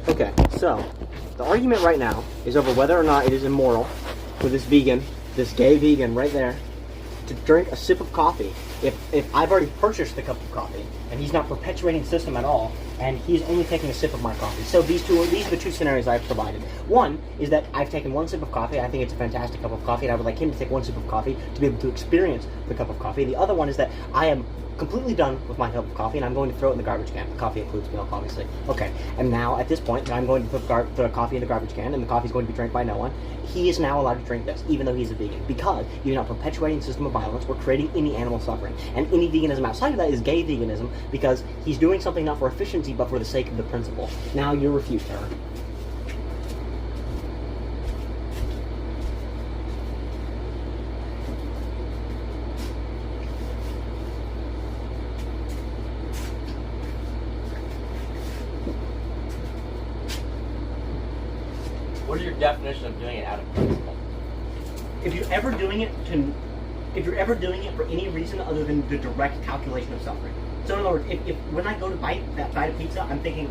Okay, so the argument right now is over whether or not it is immoral for this vegan, this gay vegan right there, to drink a sip of coffee if I've already purchased the cup of coffee and he's not perpetuating the system at all and he's only taking a sip of my coffee. So these are the two scenarios I've provided. One is that I've taken one sip of coffee, I think it's a fantastic cup of coffee, and I would like him to take one sip of coffee to be able to experience the cup of coffee. The other one is that I am completely done with my cup of coffee and I'm going to throw it in the garbage can. The coffee includes milk, obviously. Okay, and now at this point, I'm going to put the coffee in the garbage can and the coffee is going to be drank by no one. He is now allowed to drink this, even though he's a vegan, because you're not perpetuating the system of violence or creating any animal suffering. And any veganism outside of that is gay veganism, because he's doing something not for efficiency, but for the sake of the principle. Now you're refused, sir. What is your definition of doing it out of principle? If you're ever doing it for any reason other than the direct calculation of suffering. So in other words, if when I go to bite that bite of pizza, I'm thinking,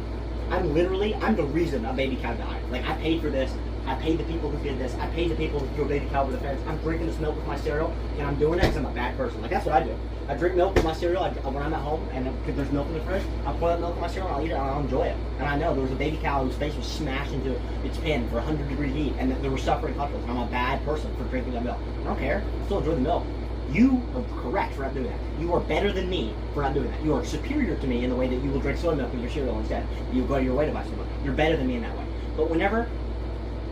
I'm the reason a baby cow died. Like, I paid for this, I paid the people who did this, I paid the people who threw a baby cow over the fence, I'm drinking this milk with my cereal, and I'm doing that because I'm a bad person. Like, that's what I do. I drink milk with my cereal when I'm at home, and if there's milk in the fridge, I'll pour that milk in my cereal, and I'll eat it, and I'll enjoy it. And I know there was a baby cow whose face was smashed into its pen for 100-degree heat, and there were suffering couples, and I'm a bad person for drinking that milk. I don't care. I still enjoy the milk. You are correct for not doing that. You are better than me for not doing that. You are superior to me in the way that you will drink soy milk with your cereal instead. You go to your way to buy soy milk. You're better than me in that way. But whenever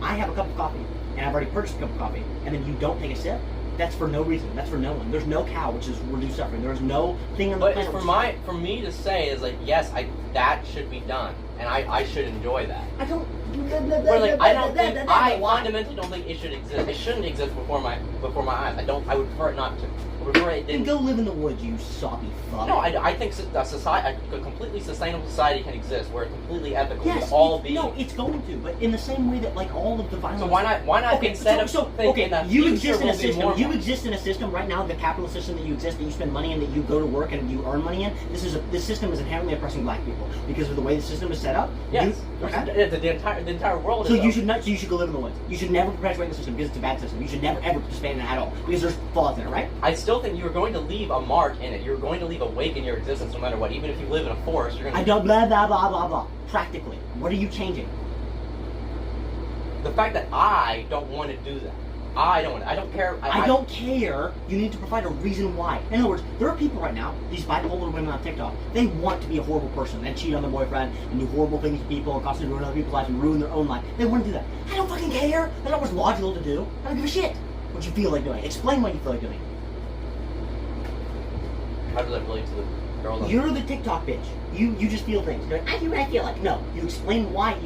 I have a cup of coffee, and I've already purchased a cup of coffee, and then you don't take a sip, that's for no reason. That's for no one. There's no cow which is reduced suffering. There's no thing on the planet. For me to say is like, yes, that should be done, and I should enjoy that. I don't. I fundamentally don't think it should exist. It shouldn't exist before my eyes. I would prefer it not to. I would prefer it didn't. Then go live in the woods, you soppy fuck. No, I think a completely sustainable society can exist where it's completely ethical. Yes, no, it's going to, but in the same way that like all of the violence. So why not instead of thinking that you exist in a system? You exist in a system right now, the capitalist system that you exist, that you spend money in, that you go to work and you earn money in. This system is inherently oppressing black people because of the way the system is set up. Yes, the entire world. So you should not. So you should go live in the woods. You should never perpetuate the system because it's a bad system. You should never ever participate in it at all because there's flaws in it, right? I still think you're going to leave a mark in it. You're going to leave a wake in your existence no matter what. Even if you live in a forest, you're going to... I don't blah, blah, blah, blah, blah. Practically. What are you changing? The fact that I don't want to do that. I don't care. I don't care. You need to provide a reason why. In other words, there are people right now, these bipolar women on TikTok, they want to be a horrible person and cheat on their boyfriend and do horrible things to people and constantly ruin other people's lives and ruin their own life. They want to do that. I don't fucking care. That's not what's logical to do. I don't give a shit what you feel like doing. Explain what you feel like doing. How does that relate to the girl? You're the TikTok bitch. You just feel things. You're like, I do what I feel like. No, you explain why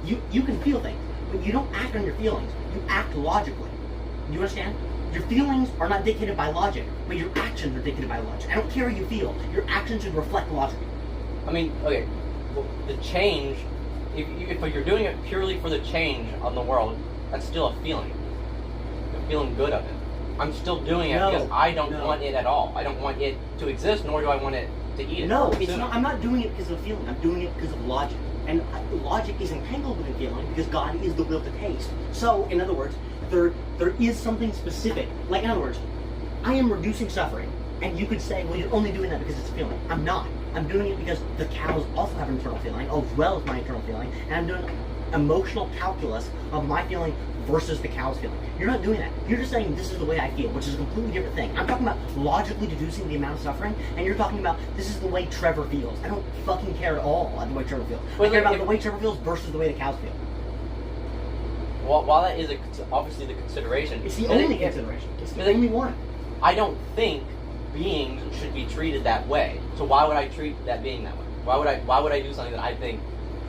you can feel things, but you don't act on your feelings. You act logically. You understand? Your feelings are not dictated by logic, but your actions are dictated by logic. I don't care how you feel. Your actions should reflect logic. I mean, okay, well, the change, if you're doing it purely for the change on the world, that's still a feeling. I'm feeling good of it. I'm still doing it because I don't want it at all. I don't want it to exist, nor do I want it to eat it. No, it's not. I'm not doing it because of feeling. I'm doing it because of logic. And logic is entangled with feeling because God is the will to taste. So, in other words, there is something specific. Like, in other words, I am reducing suffering. And you could say, well, you're only doing that because it's a feeling. I'm not. I'm doing it because the cows also have an internal feeling, as well as my internal feeling. And I'm doing emotional calculus of my feeling versus the cow's feeling. You're not doing that. You're just saying this is the way I feel, which is a completely different thing. I'm talking about logically deducing the amount of suffering, and you're talking about this is the way Trevor feels. I don't fucking care at all about the way Trevor feels. I care about the way Trevor feels versus the way the cows feel. Well, while that is obviously the consideration, it's the only consideration. It's the only one. I don't think beings should be treated that way. So why would I treat that being that way? Why would I do something that I think,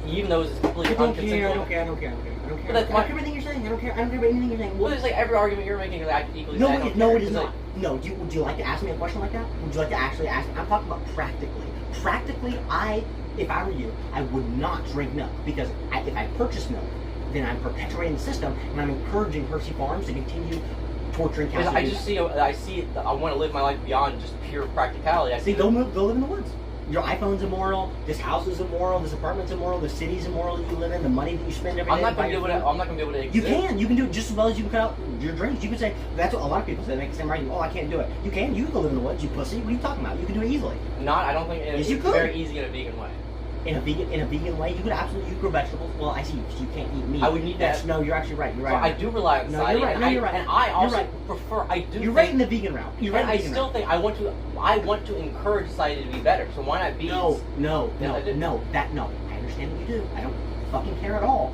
even though it's completely unconsensual? I don't care. I don't care about everything you're saying. I don't care about anything you're saying. Well, it's like every argument you're making is like equally. No, it is not. No, would you like to ask me a question like that? Would you like to actually ask me? I'm talking about practically. Practically, if I were you, I would not drink milk because if I purchase milk, then I'm perpetuating the system and I'm encouraging Hershey Farms to continue torturing cows. I want to live my life beyond just pure practicality. Go live in the woods. Your iPhone's immoral. This house is immoral. This apartment's immoral. The city's immoral that you live in. The money that you spend every day. I'm not going to be able to exist. You can. You can do it just as well as you can cut out your drinks. You can say that's what a lot of people say. They make the same argument. Oh, I can't do it. You can. You can go live in the woods. You pussy. What are you talking about? You can do it easily. I don't think yes, it's very easy in a vegan way. In a vegan way, you could absolutely grow vegetables. Well, I see you can't eat meat. I would need that. No, you're actually right. You're right. So I do rely on society. No, you're right. No, you're right. And I also prefer. I do. You're right in the vegan route. You're right. I still think I want to encourage society to be better. So why not be? No. I understand what you do. I don't fucking care at all.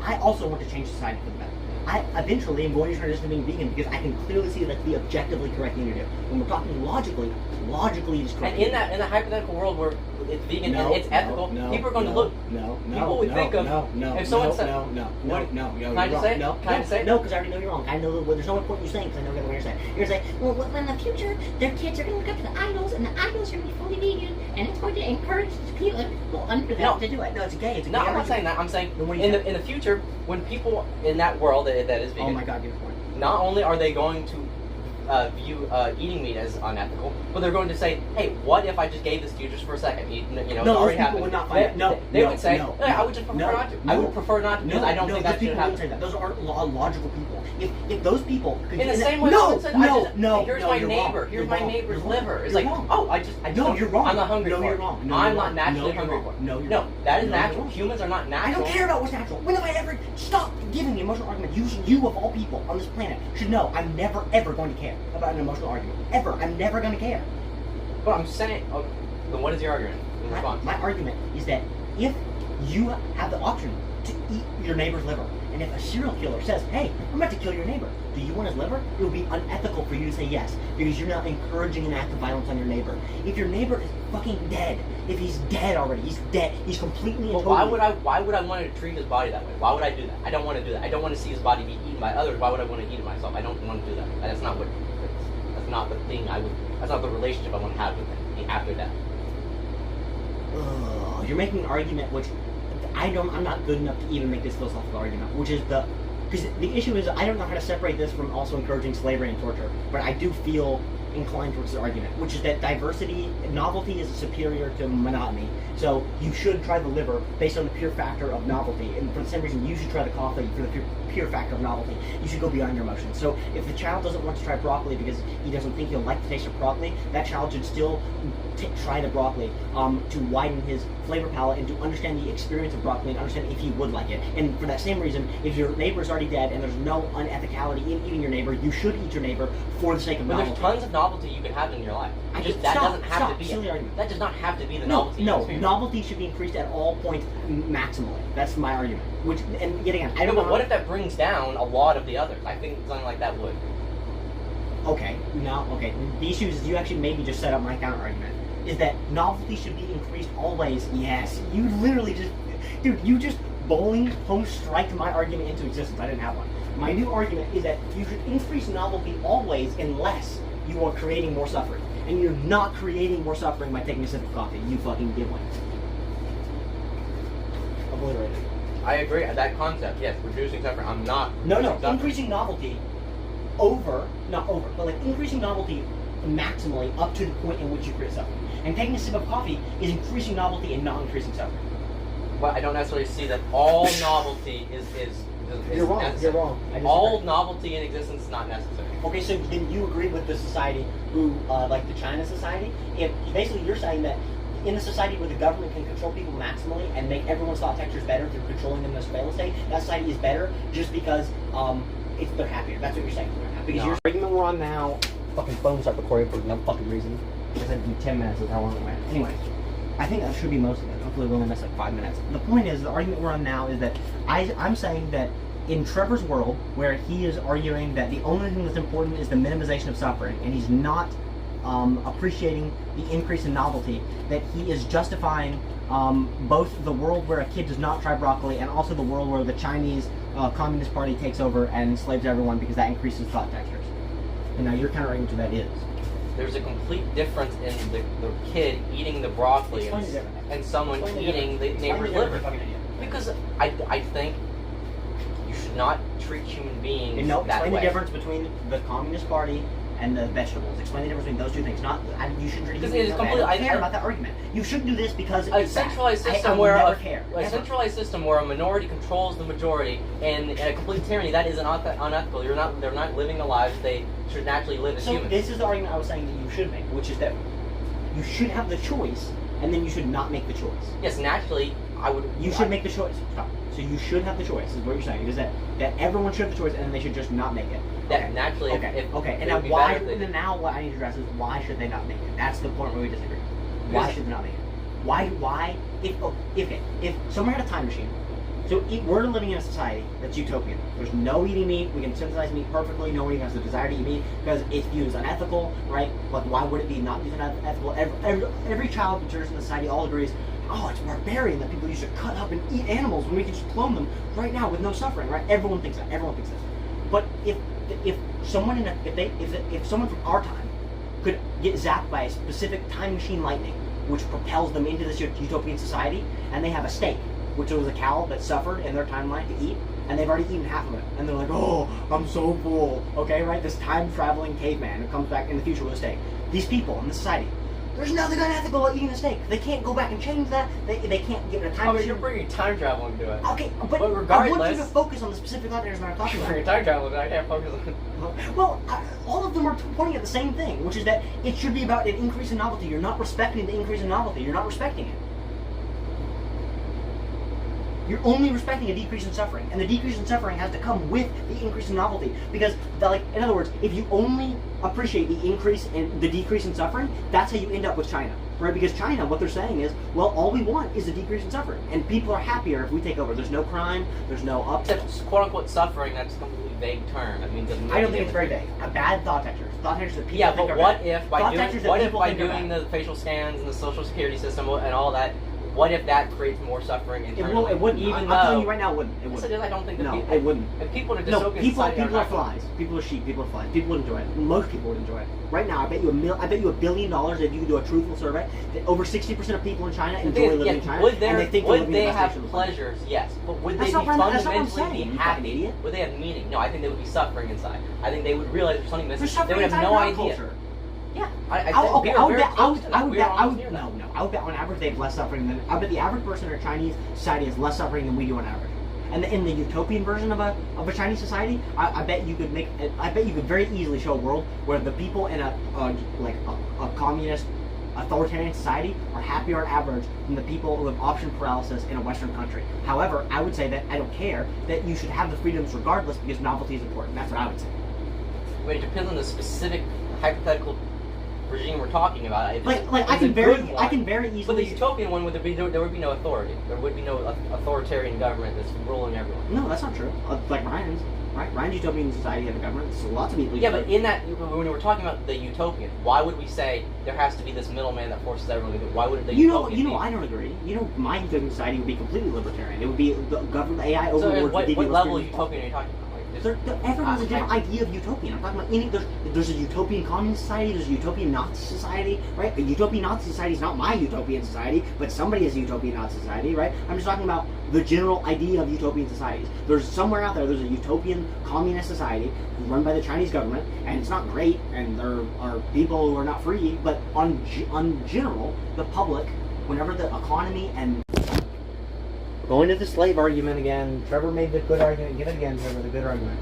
I also want to change society for the better. I eventually am going to transition to being vegan because I can clearly see that to be objectively correct thing to do. When we're talking logically it's correct. And in the hypothetical world where it's vegan and it's ethical, people are going to look. People would think of if someone said Can I just say it? No, because I already know you're wrong. I know there's no point in you saying because I know what you're saying. You're saying, well, in the future, their kids are going to look up to the idols, and the idols are going to be fully vegan, and it's going to encourage people under them to do it. No, it's gay. No, I'm not saying that. I'm saying in the future, when people in that world that is vegan, oh my God, give a point. Not only are they going to view eating meat as unethical, but they're going to say, "Hey, what if I just gave this to you just for a second?" No, those people would not find it. They would say, "I would just prefer not to." I would prefer not to because I don't think that should happen. Those aren't logical people. If those people could in the same way, here's my neighbor. Here's my neighbor's liver. It's like, oh, I just no, you're wrong. I'm not hungry. No, you're wrong. I'm not naturally hungry for it. No, that is natural. Humans are not natural. I don't care about what's natural. When have I ever stopped giving the emotional argument? You of all people on this planet should know I'm never ever going to care about an emotional argument. Ever. I'm never going to care. But I'm saying, then what is your argument? My argument is that if you have the option to eat your neighbor's liver, and if a serial killer says, hey, I'm about to kill your neighbor, do you want his liver? It would be unethical for you to say yes, because you're not encouraging an act of violence on your neighbor. If your neighbor is fucking dead, if he's dead already, he's dead, he's completely and totally... Why would I want to treat his body that way? Why would I do that? I don't want to do that. I don't want to see his body be eaten by others. Why would I want to eat it myself? I don't want to do that. That's not the thing that's not the relationship I want to have with him after death. You're making an argument which I'm not good enough to even make this philosophical argument, which is because the issue is I don't know how to separate this from also encouraging slavery and torture, but I do feel inclined towards the argument, which is that novelty is superior to monotony. So you should try the liver based on the pure factor of novelty, and for the same reason you should try the coffee for the pure factor of novelty. You should go beyond your emotions. So if the child doesn't want to try broccoli because he doesn't think he'll like the taste of broccoli, that child should still try the broccoli to widen his flavor palette and to understand the experience of broccoli and understand if he would like it. And for that same reason, if your neighbor is already dead and there's no unethicality in eating your neighbor, you should eat your neighbor for the sake of novelty. But there's tons of novelty you can have in your life. That does not have to be the novelty. No, novelty should be increased at all points maximally. That's my argument. And yet again, I don't know. But what if that brings down a lot of the others? I think something like that would. Okay. The issue is you actually maybe just set up my counter argument. Is that novelty should be increased always? Yes. You literally you just bowling home striked my argument into existence. I didn't have one. My new argument is that you should increase novelty always unless you are creating more suffering. And you're not creating more suffering by taking a sip of coffee. You fucking give one. Obliterated. I agree. That concept, yes, reducing suffering. I'm not. No. Increasing novelty not over, but like increasing novelty maximally up to the point in which you create suffering. And taking a sip of coffee is increasing novelty and not increasing suffering. Well, I don't necessarily see that all novelty is You're wrong. Necessary. You're wrong. All novelty in existence is not necessary. Okay, so then you agree with the society who, like the China society? If basically you're saying that in a society where the government can control people maximally and make everyone's thought textures better through controlling them in a surveillance state, that society is better just because they're happier. That's what you're saying. Because your argument we're on now, fucking phone start recording for no fucking reason. I said 10 minutes is how long it went. Anyway, I think that should be most of it. Hopefully we'll only miss like 5 minutes. The point is, the argument we're on now is that I'm saying that in Trevor's world, where he is arguing that the only thing that's important is the minimization of suffering, and he's not appreciating the increase in novelty, that he is justifying both the world where a kid does not try broccoli and also the world where the Chinese Communist Party takes over and enslaves everyone because that increases thought textures. And now your counter-argument to that is? There's a complete difference in the kid eating the broccoli and someone eating the neighbor's liver. Because I think you should not treat human beings that way. Explain the difference between the Communist Party and the vegetables. Explain the difference between those two things. Not, you shouldn't drink Because it is completely. I don't care about that argument. You shouldn't do this because a it's centralized bad. system I will where never care. a centralized system where a minority controls the majority and a complete tyranny, that is unethical. They're not living the lives they should naturally live as humans. So this is the argument I was saying that you should make, which is that you should have the choice, and then you should not make the choice. Yes, naturally, I would. You should make the choice. Stop. So you should have the choice. Is what you're saying? Is that everyone should have the choice, and then they should just not make it? That okay. Naturally. Okay. Okay. And now why? And now what I need to address is why should they not make it? That's the point where we disagree. Why should they not make it? Why? If someone had a time machine. So we're living in a society that's utopian. There's no eating meat. We can synthesize meat perfectly. Nobody has the desire to eat meat because it's viewed as unethical, right? Like, why would it be not viewed as unethical? Every child who turns in the society all agrees, oh, it's barbarian that people used to cut up and eat animals when we can just clone them right now with no suffering, right? Everyone thinks that. Everyone thinks that. But if someone if someone from our time could get zapped by a specific time machine lightning, which propels them into this utopian society, and they have a steak, which was a cow that suffered in their timeline to eat, and they've already eaten half of it, and they're like, oh, I'm so full, okay, right? This time-traveling caveman who comes back in the future with a steak. These people in the society, there's nothing unethical about eating a steak. They can't go back and change that. They can't get in a time machine. You're bringing time travel into it. Okay, but regardless, I want you to focus on the specific items that I'm talking about. Bringing time travel, I can't focus on it. Well, all of them are pointing at the same thing, which is that it should be about an increase in novelty. You're not respecting the increase in novelty. You're not respecting it. You're only respecting a decrease in suffering, and the decrease in suffering has to come with the increase in novelty. Because, in other words, if you only appreciate the decrease in suffering, that's how you end up with China, right? Because China, what they're saying is, well, all we want is a decrease in suffering, and people are happier if we take over. There's no crime, there's no Except, quote unquote, suffering. That's a completely vague term. It means I don't think it's very vague. A bad thought textures. Thought textures that people yeah, think but are what bad. if by doing the facial scans and the social security system and all that? What if that creates more suffering internally? It wouldn't. Even I'm though, telling you right now, it wouldn't. It wouldn't. I don't think no, it wouldn't. If people in a no, dystopian people society are flies. People are sheep. People are flies. People would enjoy it. Most people would enjoy it. Right now, I bet you $1 billion if you do a truthful survey. That over 60% of people in China enjoy living in China, would and they think would they have pleasures? Yes, but would they be fundamentally be happy? Would they have meaning? No, I think they would be suffering inside. I think they would realize there's something missing. They would have no idea. Culture. Yeah, I would bet on average they have less suffering than. I bet the average person in a Chinese society has less suffering than we do on average. And in the utopian version of a Chinese society, I bet you could very easily show a world where the people in a communist authoritarian society are happier on average than the people who have option paralysis in a Western country. However, I would say that I don't care, that you should have the freedoms regardless because novelty is important. That's what I would say. But it depends on the specific hypothetical regime we're talking about. I can very easily. But the utopian one there would be no authority. There would be no authoritarian government that's ruling everyone. No, that's not true. Like Ryan's. Right? Ryan's utopian society has a government. So lots of people. Yeah, but in that, when we're talking about the utopian, why would we say there has to be this middleman that forces everyone to do? Why would the utopian be? I don't agree. My utopian society would be completely libertarian. It would be the government, AI overlords. So what level of utopian are you talking about? Everyone has a different idea of utopian. I'm talking about there's a utopian communist society, there's a utopian Nazi society, right? A utopian Nazi society is not my utopian society, but somebody has a utopian Nazi society, right? I'm just talking about the general idea of utopian societies. There's somewhere out there's a utopian communist society run by the Chinese government, and it's not great, and there are people who are not free, but on general, the public, whenever the economy and going to the slave argument again. Trevor made the good argument. Give it again, Trevor, the good argument.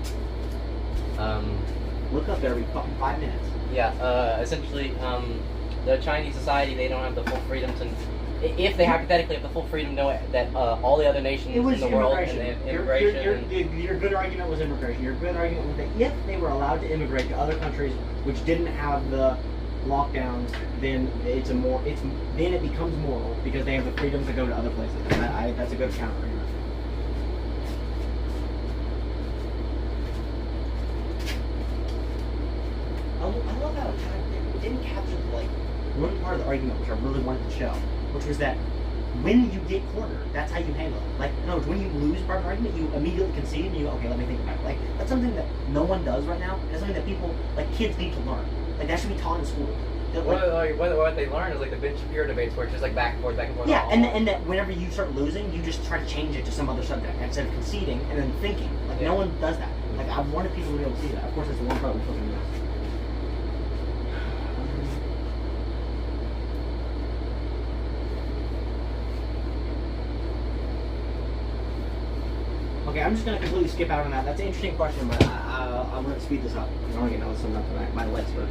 Look up there every fucking 5 minutes. Yeah, essentially, the Chinese society, they don't have the full freedom to... If they hypothetically have the full freedom to know that all the other nations in the world... Your good argument was immigration. Your good argument was that if they were allowed to immigrate to other countries which didn't have the lockdowns, then then it becomes moral because they have the freedom to go to other places. And that's a good counter argument. I love how it didn't capture one part of the argument which I really wanted to show, which was that when you get cornered, that's how you handle it. Like, in other words, when you lose part of the argument, you immediately concede and you go, okay, let me think about it. Like, that's something that no one does right now. It's something that people, kids need to learn. Like, that should be taught in school. What they learn is the Ben Shapiro debates where it's just back and forth, back and forth. Yeah, and that whenever you start losing, you just try to change it to some other subject instead of conceding and then thinking. No one does that. I wanted people to be able to see that. Of course, that's the one part we're supposed to do. Okay, I'm just gonna completely skip out on that. That's an interesting question, but I'm gonna speed this up. I don't get know something up my legs hurt.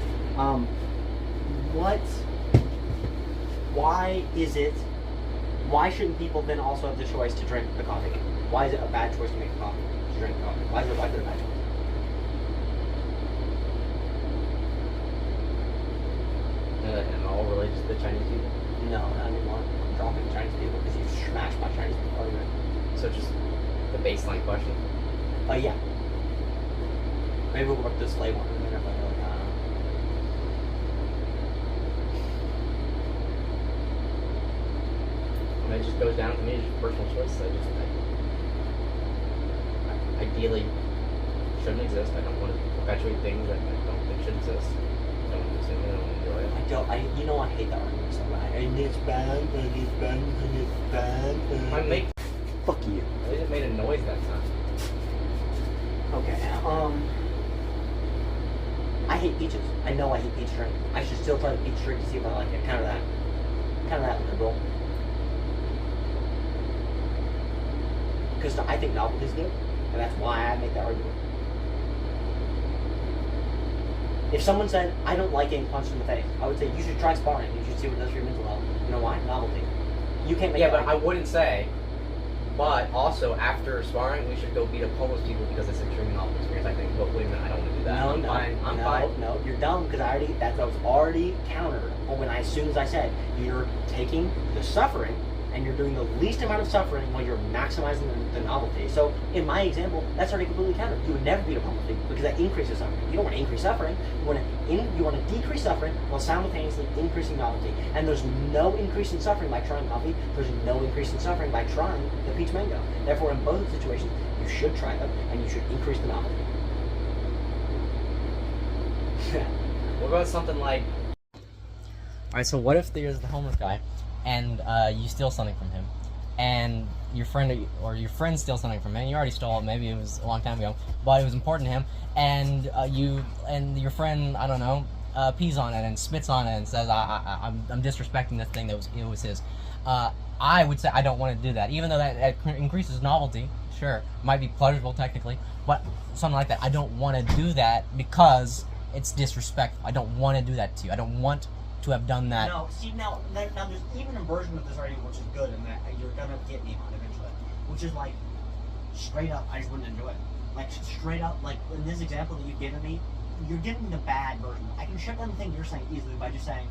Why is it? Why shouldn't people then also have the choice to drink the coffee? Why is it a bad choice to make coffee? To drink coffee? Why is it a bad choice? And all related to the Chinese people? No, not anymore. I'm dropping Chinese people because you smashed my Chinese people argument. So just the baseline question? Yeah. Maybe we'll work this late one. And then if I really, I mean, it just goes down to me, it's just personal choice. I ideally shouldn't exist. I don't want to perpetuate things that I don't think should exist. I don't want to consume it, I don't want to enjoy it. you know I hate that argument so bad. And it's bad, and it's bad, and it's bad. I make... Fuck you. At least it made a noise that time. Okay, I hate peaches. I know I hate peach drink. I should still try the peach drink to see if I like it. Kind of that liberal. Because I think novelty is good, and that's why I make that argument. If someone said, I don't like getting punched in the face, I would say, you should try sparring. You should see what it does for your mental health. You know why? Novelty. You can't make Yeah, that but I argument. wouldn't say, but also after sparring, we should go beat up homeless people because it's an extremely novel experience, I think. But wait a minute, I don't want to do that. I'm fine. I'm fine. No, you're dumb because that was already countered as soon as I said you're taking the suffering and you're doing the least amount of suffering while you're maximizing the novelty. So in my example, that's already completely countered. You would never beat up homeless people because that increases suffering. You don't want to increase suffering. You want to decrease suffering while simultaneously increasing novelty. And there's no increase in suffering by trying coffee. There's no increase in suffering by trying the peach mango. Therefore, in both situations, you should try them and you should increase the novelty. What about something like... Alright, so what if there's the homeless guy, and you steal something from him, and your friend steals something from him. You already stole it, maybe it was a long time ago, but it was important to him, and your friend, I don't know, pees on it and spits on it and says, I'm disrespecting this thing it was his. I would say I don't want to do that, even though that increases novelty. Sure, might be pleasurable technically, but something like that. I don't want to do that because it's disrespectful. I don't want to do that to you. I don't want to have done that. No, see, now there's even a version of this already which is good and that you're gonna get me on eventually, which is like straight up I just wouldn't enjoy it. Like straight up, like in this example that you've given me, you're giving me the bad version. I can shut down the thing you're saying easily by just saying,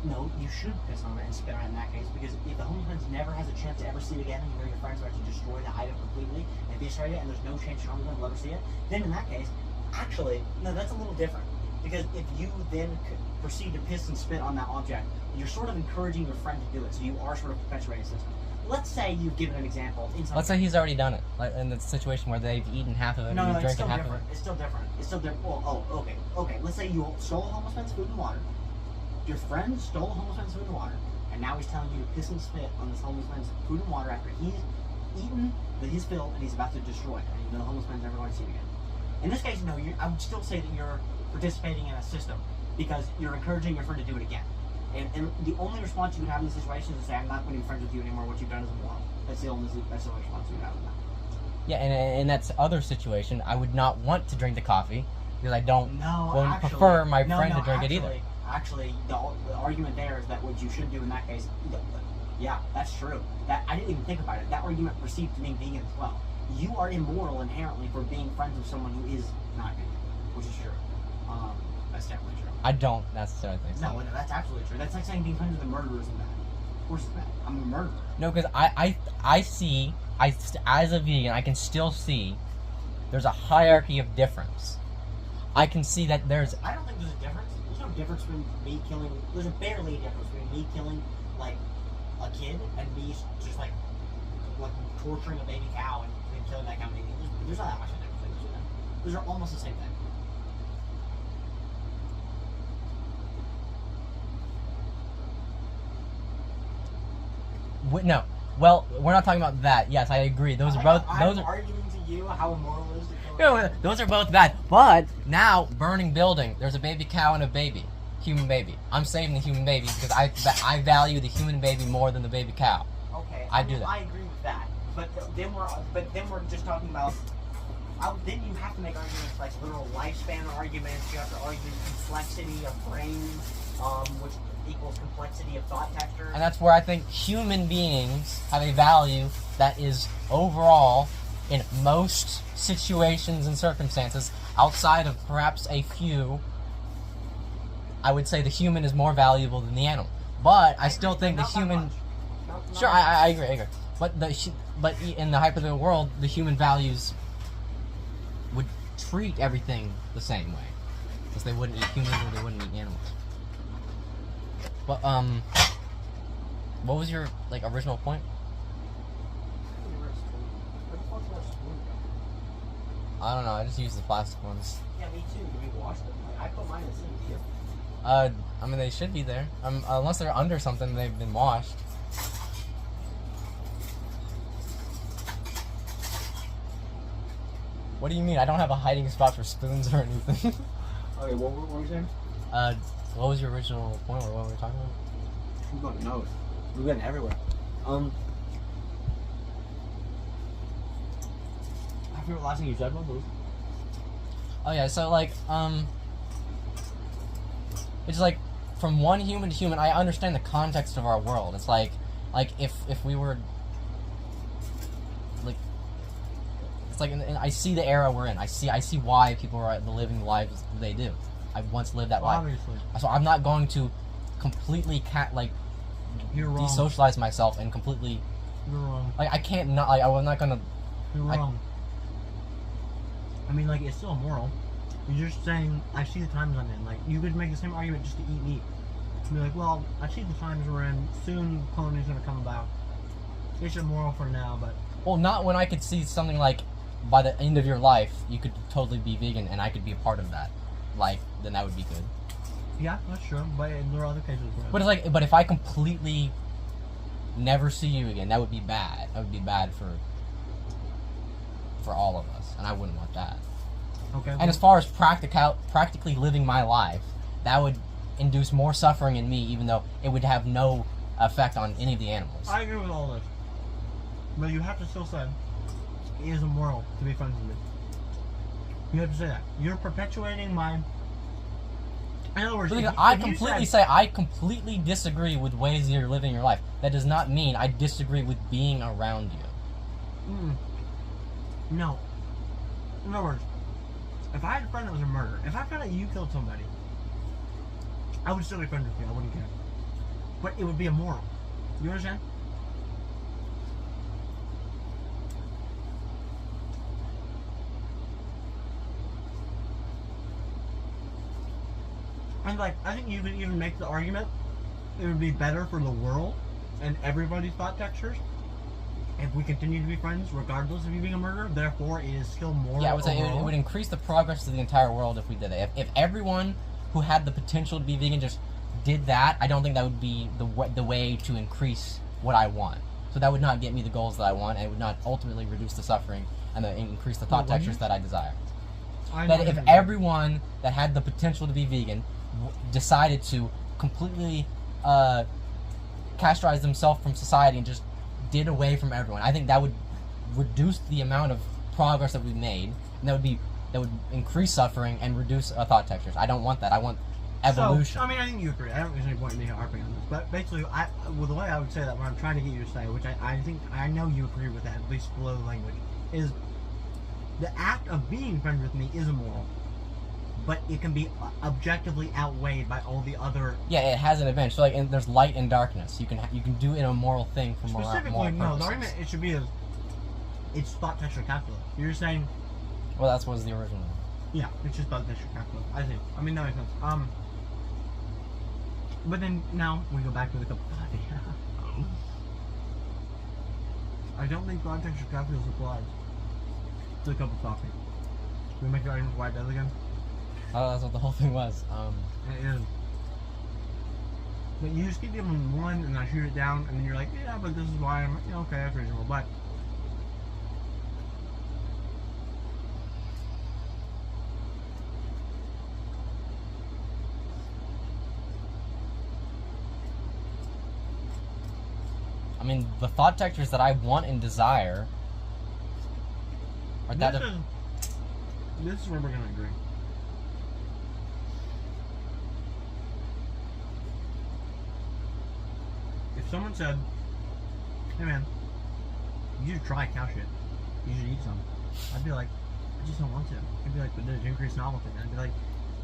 no, you should piss on it and spit on it in that case, because if the homeless never has a chance to ever see it again and you know your friends are actually destroy the item completely and destroy it and there's no chance your homeless will ever see it, then in that case, actually, no, that's a little different. Because if you then proceed to piss and spit on that object, you're sort of encouraging your friend to do it, so you are sort of perpetuating a system. Let's say you've given an example. Let's say he's already done it, like in the situation where they've eaten half of it and it's drinking half of it. It's still different. It's still different. Well, okay. Let's say you stole a homeless man's food and water. Your friend stole a homeless man's food and water, and now he's telling you to piss and spit on this homeless man's food and water after he's eaten his fill and he's about to destroy it, and you know the homeless man's never going to see it again. In this case, no, I would still say that you're participating in a system because you're encouraging your friend to do it again. And the only response you would have in this situation is to say, I'm not going to be friends with you anymore, what you've done is immoral. That's the only response you would have in that. Yeah, and in that other situation, I would not want to drink the coffee because I don't prefer my friend to drink it either. Actually, the argument there is that what you should do in that case, yeah, that's true. That I didn't even think about it. That argument perceived to being vegan as well. You are immoral inherently for being friends with someone who is not vegan, which is true. That's definitely true. I don't necessarily think so. No, that's absolutely true. That's like saying being friends with a murderer isn't bad. Of course it's bad. I'm a murderer. No, because I see, as a vegan, I can still see there's a hierarchy of difference. I can see that there's... I don't think there's a difference. There's no difference between me killing... There's barely a difference between me killing, like, a kid and me just, like torturing a baby cow and killing that cow. There's not that much of a difference between those two. Those are almost the same thing. No. Well, we're not talking about that. Yes, I agree. Those are both... I'm arguing to you how immoral it is to kill No, those are both bad. But now, burning building, there's a baby cow and a baby. Human baby. I'm saving the human baby because I value the human baby more than the baby cow. Okay. I do that. I agree with that. but then we're just talking about. Then you have to make arguments like literal lifespan arguments. You have to argue complexity of brains, which equals complexity of thought textures. And that's where I think human beings have a value that is overall, in most situations and circumstances, outside of perhaps a few, I would say the human is more valuable than the animal. But I still think the human. Sure, I agree. But in the hypothetical world, the human values would treat everything the same way, because they wouldn't eat humans or they wouldn't eat animals. But what was your original point? I don't know. I just used the plastic ones. Yeah, me too. Do we wash them? I put mine in the sink. Do you? I mean, they should be there. Unless they're under something, they've been washed. What do you mean? I don't have a hiding spot for spoons or anything. Okay, what were you saying? What was your original point, or what were we talking about? We're going nose. We're going everywhere. I forget what last thing you said was. Oh yeah, so it's like from one human to human. I understand the context of our world. It's like if we were it's like, and I see the era we're in. I see why people are living the lives they do. I once lived that life. Obviously. So I'm not going to completely You're wrong. desocialize myself and completely. You're wrong. I can't not. I'm not gonna. You're wrong. I mean, it's still immoral. You're just saying, I see the times I'm in. You could make the same argument just to eat meat. Be like, well, I see the times we're in. Soon, colony's gonna come about. It's immoral for now, but. Well, not when I could see something like, by the end of your life, you could totally be vegan, and I could be a part of that. Then that would be good. Yeah, that's true. But there are other cases where. But if I completely never see you again, that would be bad. That would be bad for all of us, and I wouldn't want that. Okay. And as far as practically living my life, that would induce more suffering in me, even though it would have no effect on any of the animals. I agree with all this, but you have to still say it is immoral to be friends with me. You have to say that. You're perpetuating my. In other words, I completely disagree with ways you're living your life. That does not mean I disagree with being around you. No. In other words, if I had a friend that was a murderer, if I found out you killed somebody, I would still be friends with you. I wouldn't care. But it would be immoral. You understand? And I think you could even make the argument it would be better for the world and everybody's thought textures if we continue to be friends regardless of you being a murderer. Therefore, it is still moral. Yeah, I would say it would increase the progress of the entire world if we did it. If everyone who had the potential to be vegan just did that, I don't think that would be the way to increase what I want. So that would not get me the goals that I want, and it would not ultimately reduce the suffering and increase the thought textures that I desire. That if everyone that had the potential to be vegan decided to completely castrate themselves from society and just did away from everyone, I think that would reduce the amount of progress that we've made, and that would increase suffering and reduce thought textures. I don't want that. I want evolution. So, I mean, I think you agree. I don't think there's any point in me harping on this, but basically, the way I would say that, what I'm trying to get you to say, which I think I know you agree with that, at least below the language, is the act of being friends with me is immoral. But it can be objectively outweighed by all the other. Yeah, it has an advantage. So and there's light and darkness. You can do an immoral thing for more. Specifically, no. The argument it should be is it's thought texture calculus. You're saying. Well, that's was the original. Yeah, it's just thought texture calculus. I think. I mean, that makes sense. But then now we go back to the cup of coffee. I don't think thought texture calculus applies to the cup of coffee. Can we make the argument why it does again? Oh, that's what the whole thing was. It is. But you just keep giving one, and I shoot it down, and then you're like, yeah, but this is why I'm, okay, that's reasonable, but. mean, the thought textures that I want and desire are that of... This is where we're gonna agree. If someone said, "Hey man, you should try cow shit. You should eat some," I'd be like, "I just don't want to." I'd be like, "But there's increased novelty." I'd be like,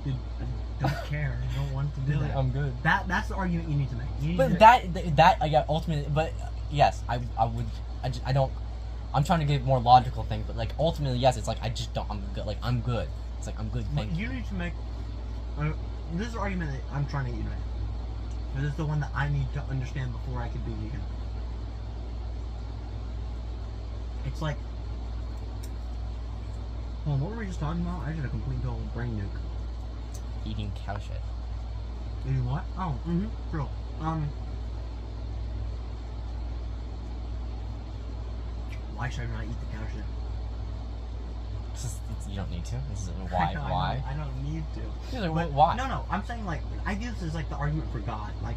"Dude, I don't care. I don't want to do that." I'm good. That's the argument you need to make. You need But to, that I got ultimately. But yes, I would. I don't. I'm trying to give more logical things, but like ultimately, yes, it's like I just don't. I'm good. Like I'm good. It's like I'm good. but Thank you. you need to make. This is the argument that I'm trying to get you to make. This is the one that I need to understand before I could be vegan. It's like. Hold on, what were we just talking about? I just had a complete total brain nuke. Eating cow shit. Eating what? Oh, true. Why should I not eat the cow shit? You don't need to. This is I why. know, Why? I don't need to. You're like, But- why? No, I'm saying like I do this as like the argument for God. Like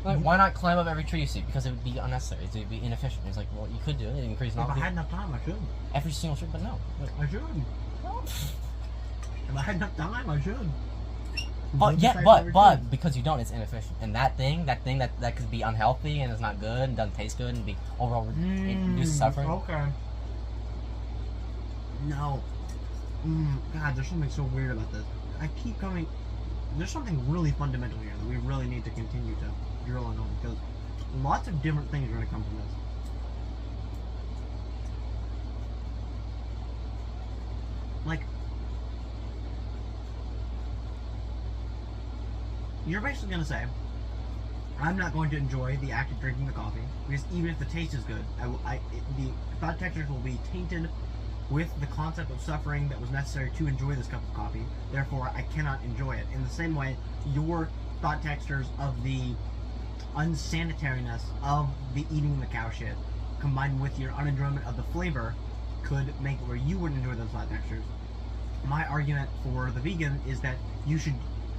Why not climb up every tree you see? Because it would be unnecessary. It would be inefficient. It's like, well, you could do it. Increase if I novelty. had enough time, I should. Every single tree, but no. I should. If I had enough time, I should. But yeah, Decide for every but tree. because you don't, it's inefficient. And that thing that could be unhealthy and is not good and doesn't taste good and be overall reduce suffering. Okay. No. God, there's something so weird about this. I keep coming. There's something really fundamental here that we really need to continue to drill in on because lots of different things are going to come from this. Like, you're basically going to say, I'm not going to enjoy the act of drinking the coffee because even if the taste is good, the thought textures will be tainted with the concept of suffering that was necessary to enjoy this cup of coffee. Therefore, I cannot enjoy it. In the same way, your thought textures of the unsanitariness of the eating the cow shit, combined with your unenjoyment of the flavor, could make it where you wouldn't enjoy those thought textures. My argument for the vegan is that you should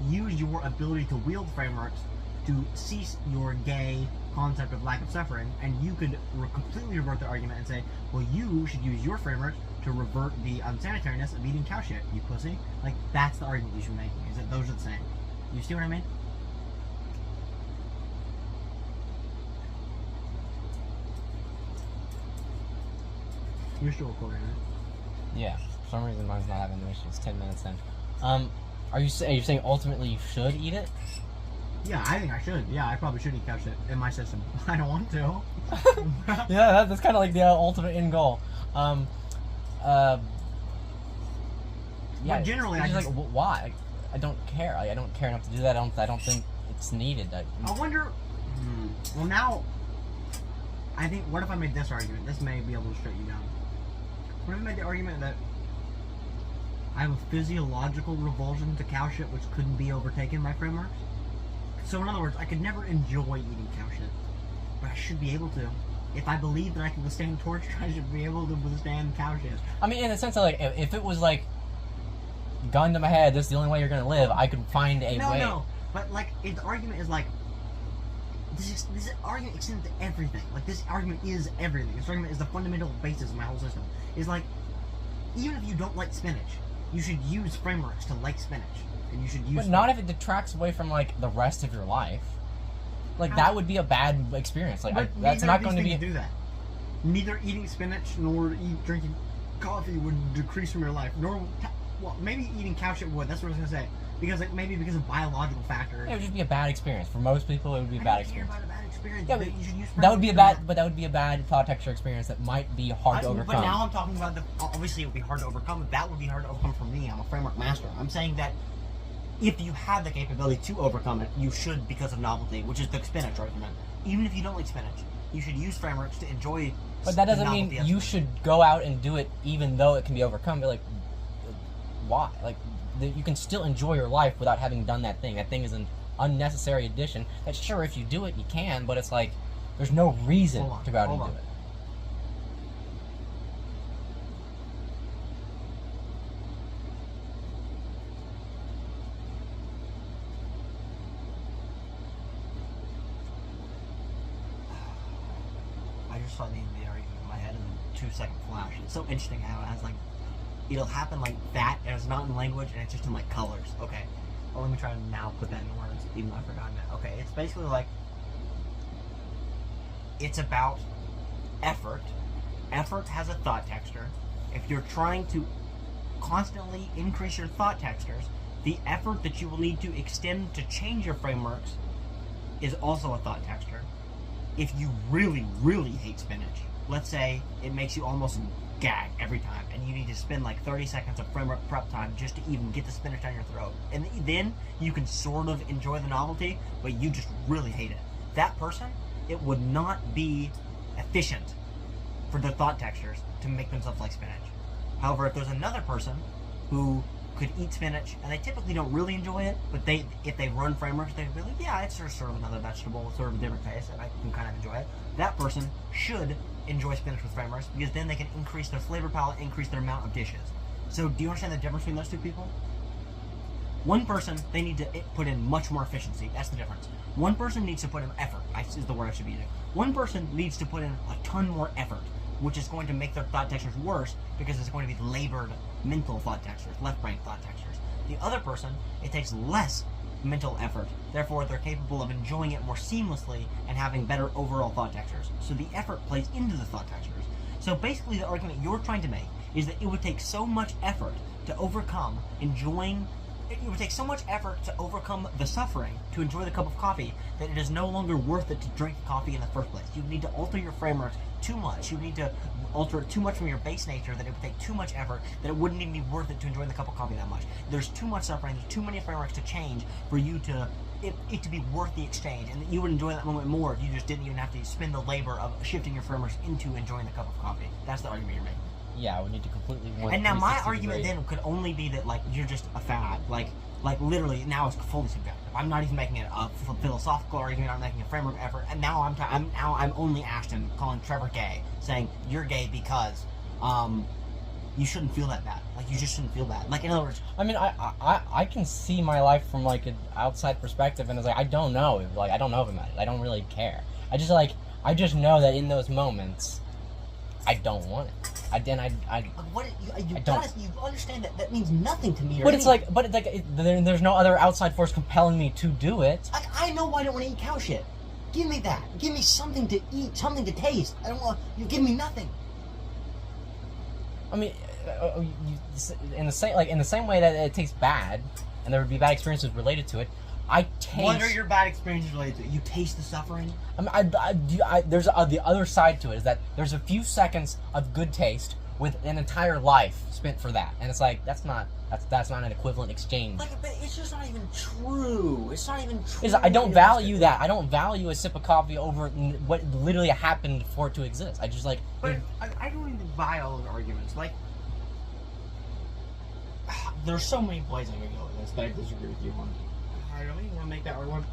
use your ability to wield frameworks to cease your gay concept of lack of suffering, and you could completely revert the argument and say, well, you should use your framework to revert the unsanitariness of eating cow shit, you pussy. Like, that's the argument you should be making, is that those are the same. You see what I mean? You're still recording, right? Yeah. For some reason, mine's not having the issue. It's 10 minutes in. Are you saying ultimately you should eat it? Yeah, I think I should. Yeah, I probably should eat cow shit in my system. I don't want to. Yeah, that's kind of like the ultimate end goal. Yeah. But generally, it's I just just- like, why? Like, I don't care. Like, I don't care enough to do that. I don't think it's needed. I wonder. Well, now, I think. What if I made this argument? This may be able to shut you down. What if I made the argument that I have a physiological revulsion to cow shit which couldn't be overtaken by frameworks? So, in other words, I could never enjoy eating cow shit, but I should be able to. If I believe that I can withstand torture, I should be able to withstand cow shit. I mean, in the sense of like, if it was like gun to my head, this is the only way you're gonna live, I could find a way. No, but like, the argument is like, this argument extends to everything. Like, this argument is everything. This argument is the fundamental basis of my whole system. Is like, even if you don't like spinach, you should use frameworks to like spinach, and you should use. But not if it detracts away from like the rest of your life. Like, that would be a bad experience. Like, But that's neither not of going to these be. things do that. Neither eating spinach nor drinking coffee would decrease from your life. Nor, well, maybe eating cow shit would. That's what I was gonna say. Because like maybe because of biological factors. It would just be a bad experience. For most people, it would be a bad I don't care experience. about a bad experience. Yeah, but but you should use that would be a frameworks bad, but that would be a bad thought texture experience that might be hard to overcome. But now I'm talking about obviously it would be hard to overcome. That would be hard to overcome for me. I'm a framework master. I'm saying that if you have the capability to overcome it, you should because of novelty, which is the spinach argument. Even if you don't like spinach, you should use frameworks to enjoy. But that doesn't the mean novelty of you spinach. should go out and do it even though it can be overcome. But like, why? Like, you can still enjoy your life without having done that thing. That thing is an unnecessary addition. That sure, if you do it, you can. But it's like, there's no reason Hold on, to go out and hold do on. it. saw the argument in my head in a 2-second flash. It's so interesting how it has like, it'll happen like that, and it's not in language, and it's just in like colors. Okay. Well, let me try to now put that in words, even though I've forgotten it. Okay, it's basically like, it's about effort. Effort has a thought texture. If you're trying to constantly increase your thought textures, the effort that you will need to extend to change your frameworks is also a thought texture. If you really, really hate spinach, let's say it makes you almost gag every time, and you need to spend like 30 seconds of framework prep time just to even get the spinach down your throat, and then you can sort of enjoy the novelty, but you just really hate it. That person, it would not be efficient for their thought textures to make themselves like spinach. However, if there's another person who could eat spinach, and they typically don't really enjoy it, but if they run frameworks, they'd be like, yeah, it's sort of another vegetable with sort of a different taste, and I can kind of enjoy it. That person should enjoy spinach with frameworks, because then they can increase their flavor palette, increase their amount of dishes. So do you understand the difference between those two people? One person, they need to put in much more efficiency. That's the difference. One person needs to put in effort, is the word I should be using. One person needs to put in a ton more effort, which is going to make their thought textures worse, because it's going to be labored mental thought textures, left brain thought textures. The other person, it takes less mental effort, therefore they're capable of enjoying it more seamlessly and having better overall thought textures. So the effort plays into the thought textures. So basically the argument you're trying to make is that it would take so much effort to overcome it would take so much effort to overcome the suffering to enjoy the cup of coffee that it is no longer worth it to drink coffee in the first place. You need to alter your frameworks too much. You need to alter it too much from your base nature that it would take too much effort that it wouldn't even be worth it to enjoy the cup of coffee that much. There's too much suffering, there's too many frameworks to change for you to it to be worth the exchange, and that you would enjoy that moment more if you just didn't even have to spend the labor of shifting your frameworks into enjoying the cup of coffee. That's the argument you're making. Yeah, we need to completely. And now my argument then could only be that like you're just a fad, like literally now it's fully subjective. I'm not even making it a philosophical argument. I'm making a framework effort, and now I'm only Ashton calling Trevor gay, saying you're gay because you shouldn't feel that bad. Like you just shouldn't feel bad. Like in other words, I mean, I can see my life from like an outside perspective, and it's like I don't know if I'm at it. I don't really care. I just know that in those moments, I don't want it. You understand that means nothing to me. There's no other outside force compelling me to do it. I know why I don't want to eat cow shit. Give me that. Give me something to eat, something to taste. I don't want you give me nothing. I mean, in the same way that it tastes bad, and there would be bad experiences related to it. I taste. What are your bad experiences related to it? You taste the suffering? I mean, there's the other side to it, is that there's a few seconds of good taste with an entire life spent for that, and it's like that's not an equivalent exchange. But it's just not even true. It's not even true. I don't value that. I don't value a sip of coffee over what literally happened for it to exist. I just like. But I don't even buy all those arguments. Like, there's so many ways I can go with this that I disagree with you on. I don't even want to make that argument.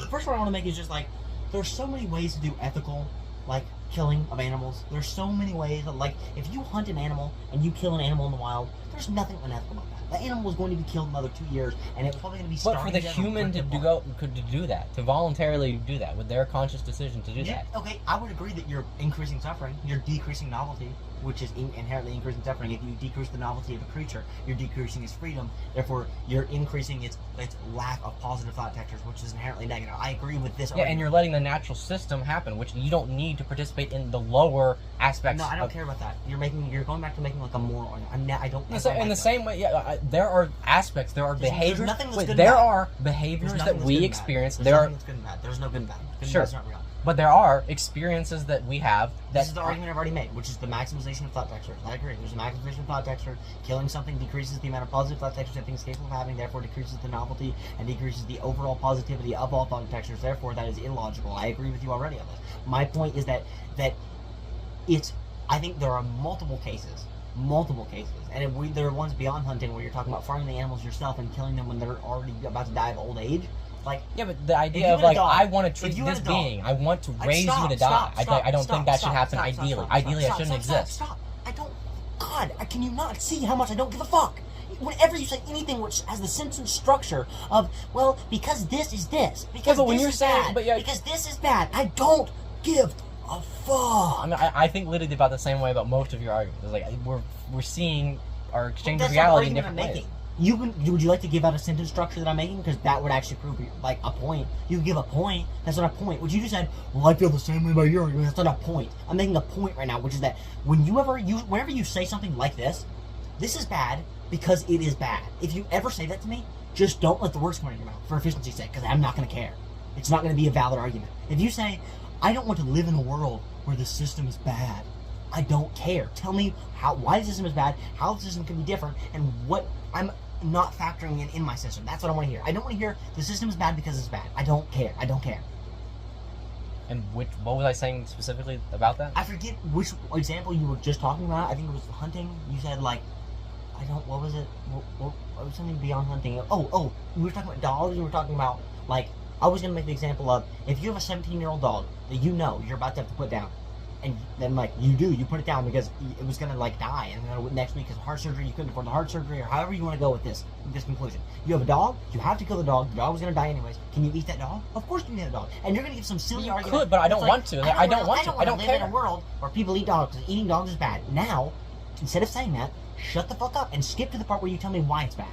First one I want to make is just like, there's so many ways to do ethical, like, killing of animals. There's so many ways of, like, if you hunt an animal and you kill an animal in the wild, there's nothing unethical about that. That animal is going to be killed in another 2 years, and it's probably going to be starving. But for the human to do that, to voluntarily do that, with their conscious decision to do that. Okay, I would agree that you're increasing suffering, you're decreasing novelty, which is inherently increasing suffering. If you decrease the novelty of a creature, you're decreasing its freedom, therefore you're increasing its lack of positive thought textures, which is inherently negative. I agree with this argument. And you're letting the natural system happen, which you don't need to participate in the lower aspects. No, I don't care about that. You're going back to making like a moral argument. I don't. In the same way, there are aspects, there are behaviors. There's nothing that's good there and bad. are behaviors that we experience. There's nothing that's good and bad. There's no good and bad. Good and bad's not real. But there are experiences that we have that... This is the argument I've already made, which is the maximization of thought textures. I agree. There's a maximization of thought texture. Killing something decreases the amount of positive thought textures something is capable of having, therefore decreases the novelty and decreases the overall positivity of all thought textures. Therefore, that is illogical. I agree with you already on this. My point is that it's... I think there are multiple cases, and there are ones beyond hunting where you're talking about farming the animals yourself and killing them when they're already about to die of old age. Like, yeah, but the idea of like, I want to treat this being, I want to raise you to die. I don't think that should happen ideally. Ideally, it shouldn't exist. Stop. I don't. God, can you not see how much I don't give a fuck? Whenever you say anything which has the sentence structure of, well, because this is this, because this is bad, because this is bad, I don't give Oh fuck! I mean, I think literally about the same way about most of your arguments. It's like we're seeing our exchange of That's not the reality in argument different I'm ways. making. Would you like to give out a sentence structure that I'm making? Because that would actually prove like a point. You give a point. That's not a point. What you just said. Well, I feel the same way about your argument. That's not a point. I'm making a point right now, which is that whenever you say something like this is bad because it is bad. If you ever say that to me, just don't let the words come out of your mouth for efficiency's sake, because I'm not going to care. It's not going to be a valid argument. If you say, I don't want to live in a world where the system is bad, I don't care. Tell me why the system is bad, how the system can be different, and what I'm not factoring in my system. That's what I want to hear. I don't want to hear the system is bad because it's bad. I don't care. I don't care. And what was I saying specifically about that? I forget which example you were just talking about. I think it was hunting. You said like, what was it? What was something beyond hunting? Oh, we were talking about dogs. We were talking about like, I was going to make the example of if you have a 17-year-old dog that you know you're about to have to put down, and then like you put it down because it was going to like die, and then next week is heart surgery, you couldn't afford the heart surgery, or however you want to go with this conclusion. You have a dog, you have to kill the dog was going to die anyways. Can you eat that dog? Of course you can eat that dog. And you're going to give some silly argument. You could, but I don't want to. I don't want to. I don't live care. in a world where people eat dogs because eating dogs is bad. Now, instead of saying that, shut the fuck up and skip to the part where you tell me why it's bad.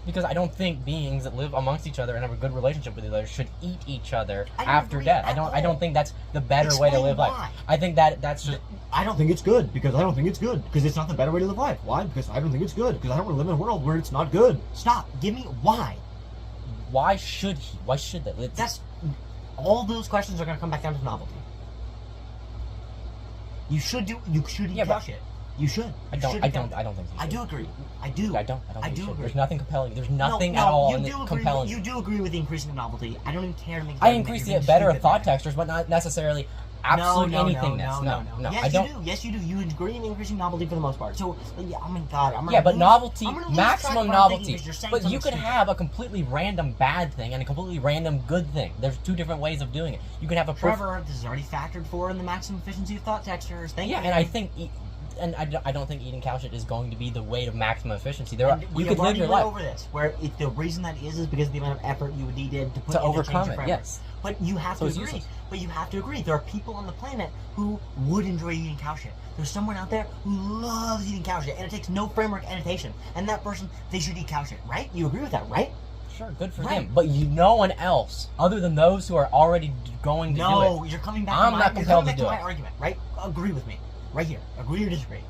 Because I don't think beings that live amongst each other and have a good relationship with each other should eat each other I don't after agree death. at I don't all. think that's the better way to Explain live why. life. I think that's just I don't think it's good because I don't think it's good because it's not the better way to live life. Why? Because I don't think it's good because I don't want to live in a world where it's not good. Stop. Give me why. why should he? Why should they? That's all those questions are going to come back down to novelty. You should eat cow shit. You should. I don't think you I should. do agree. I do. I don't think you should. Agree. There's nothing compelling. There's nothing No, at all you do agree, compelling. You do agree with the increasing of novelty. I don't even care to make. I increase the better thought textures, but not necessarily absolute anythingness. No. Yes, I don't. you do. Yes, you do. You agree in increasing novelty for the most part. So, yeah, oh my god, I'm gonna Yeah, but lose- novelty, I'm gonna lose maximum track of what I'm thinking novelty. because you're saying But you something could stupid. have a completely random bad thing and a completely random good thing. There's two different ways of doing it. You can have a Trevor, this is already factored for in the maximum efficiency of thought textures. Thank you. and I think. I don't think eating cow shit is going to be the way to maximum efficiency. You We could have live already your went life over this, where the reason that is because of the amount of effort you needed to put to in overcome change it. of framework. Yes. But you have So to it's agree. useless. But you have to agree. There are people on the planet who would enjoy eating cow shit. There's someone out there who loves eating cow shit, and it takes no framework annotation. And that person, they should eat cow shit, right? You agree with that, right? Sure, good for Right. him. But no one else, other than those who are already going to do it. No, you're coming back. I'm to not compelled to do my it. argument, right? Agree with me, right here. Agree or disagree.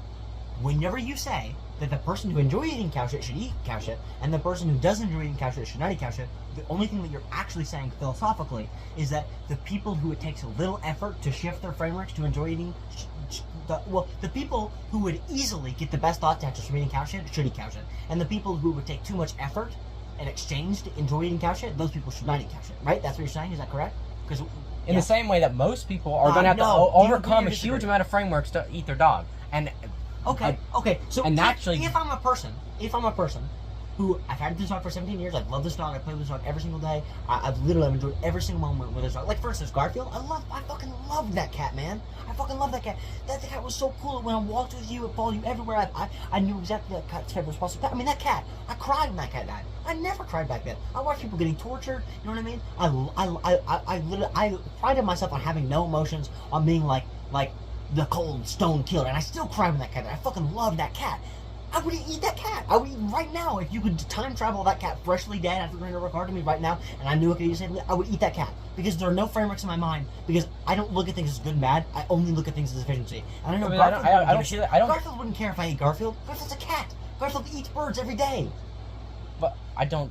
Whenever you say that the person who enjoys eating cow shit should eat cow shit, and the person who doesn't enjoy eating cow shit should not eat cow shit, the only thing that you're actually saying philosophically is that the people who it takes a little effort to shift their frameworks to enjoy eating, the people who would easily get the best thought textures from eating cow shit should eat cow shit, and the people who would take too much effort in exchange to enjoy eating cow shit, those people should not eat cow shit, right? That's what you're saying. Is that correct? Because In the same way that most people are going to have no. to Do you overcome agree or a huge disagree? amount of frameworks to eat their dog. And Okay. So and naturally- if I'm a person who I've had this dog for 17 years, I've loved this dog, I play with this dog every single day. I've literally enjoyed every single moment with this dog. Like for instance, Garfield, I fucking loved that cat, man. I fucking love that cat. That cat was so cool. When I walked with you, it followed you everywhere. I knew exactly that cat's favorite response. I mean, that cat. I cried when that cat died. I never cried back then. I watched people getting tortured. You know what I mean? I prided myself on having no emotions, on being like the cold stone killer, and I still cry when that cat died. I fucking love that cat. I would eat that cat. I would eat right now. If you could time travel that cat freshly dead after going to work hard to me right now, and I knew it could eat safely, I would eat that cat. Because there are no frameworks in my mind. Because I don't look at things as good and bad. I only look at things as efficiency. And I know I mean, Garfield I don't see that. I don't. Garfield wouldn't care if I ate Garfield. Garfield's a cat. Garfield eats birds every day. But I don't.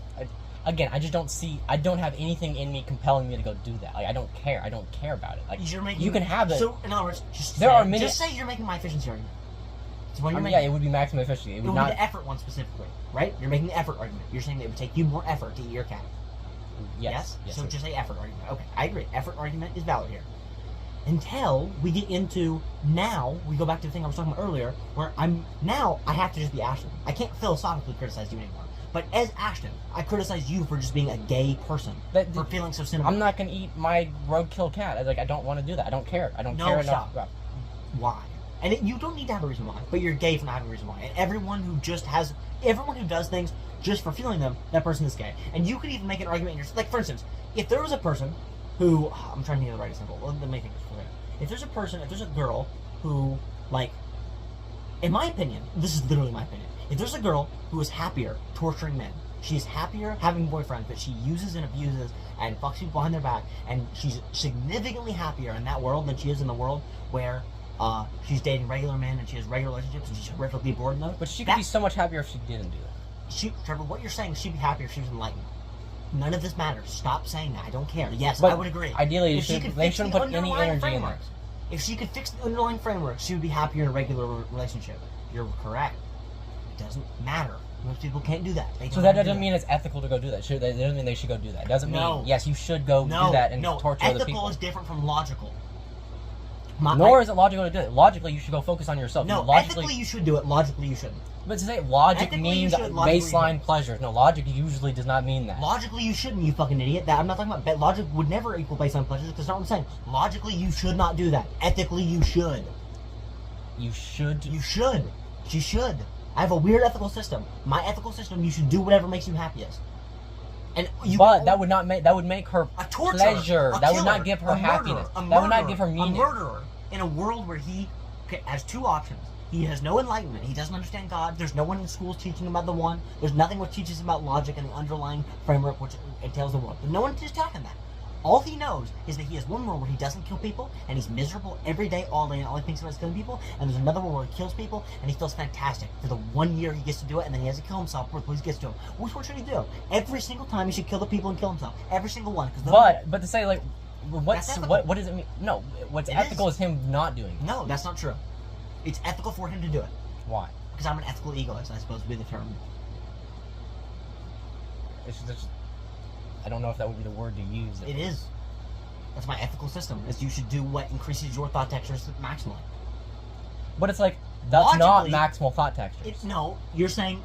Again, I just don't see. I don't have anything in me compelling me to go do that. Like I don't care. I don't care about it. Like You're making, you can have it. So in other words, just There say, are many- just say you're making my efficiency argument. It's what I you're mean, making. yeah, it would be maximum efficiency. It It would would not. be the effort one specifically, right? You're making the effort argument. You're saying that it would take you more effort to eat your cat. Yes. So just say effort argument. Okay, I agree. Effort argument is valid here. Until we get into now, we go back to the thing I was talking about earlier, where I have to just be Ashton. I can't philosophically criticize you anymore. But as Ashton, I criticize you for just being a gay person, for feeling so cynical. I'm not gonna eat my roadkill cat. I don't want to do that. I don't care. I don't care enough. Stop. Why? And you don't need to have a reason why, but you're gay for not having a reason why. And everyone who does things just for feeling them, that person is gay. And you could even make an argument in your, like for instance, if there was a person who, I'm trying to think of the right example. Let me think. If there's a girl who, like, in my opinion, this is literally my opinion, if there's a girl who is happier torturing men, she's happier having boyfriends that she uses and abuses and fucks people behind their back, and she's significantly happier in that world than she is in the world where she's dating regular men and she has regular relationships and she's horrifically bored in those. But she could be so much happier if she didn't do that. Trevor, what you're saying is she'd be happier if she was enlightened. None of this matters. Stop saying that. I don't care. Yes, But I would agree. ideally, they fix shouldn't the put any underlying energy in frameworks. If she could fix the underlying framework, she would be happier in a regular relationship. You're correct. It doesn't matter. Most people can't do that. So that doesn't mean it's ethical to go do that. That doesn't mean they should go do that. It doesn't mean, yes, you should go do that and torture other people. Ethical is different from logical. Nor is it logical to do it. Logically, you should go focus on yourself. No, ethically you should do it. Logically, you shouldn't. But to say logic Ethically, means you should. Logically, baseline pleasure. No, logic usually does not mean that. Logically, you shouldn't, you fucking idiot. I'm not talking about... Logic would never equal baseline pleasure, because that's not what I'm saying. Logically, you should not do that. Ethically, you should. You should? You should. She should. I have a weird ethical system. My ethical system, you should do whatever makes you happiest. And that would not make... That would make her a torturer, pleasure. A that killer, would not give her happiness. That would not give her meaning. A murderer. In a world where he has two options. He has no enlightenment. He doesn't understand God. There's no one in schools teaching him about the one. There's nothing which teaches him about logic and the underlying framework which entails the world. But no one is talking that. All he knows is that he has one world where he doesn't kill people, and he's miserable every day, all day, and all he thinks about is killing people. And there's another world where he kills people, and he feels fantastic for the 1 year he gets to do it, and then he has to kill himself before he gets to him. Which one should he do? Every single time he should kill the people and kill himself. Every single one. But to say, like, what does it mean? No, what's ethical is him not doing it. No, that's not true. It's ethical for him to do it. Why? Because I'm an ethical egoist, I suppose would be the term. It's just, I don't know if that would be the word to use. It is. That's my ethical system, is you should do what increases your thought textures maximally. But it's like, that's not maximal thought textures. No, you're saying,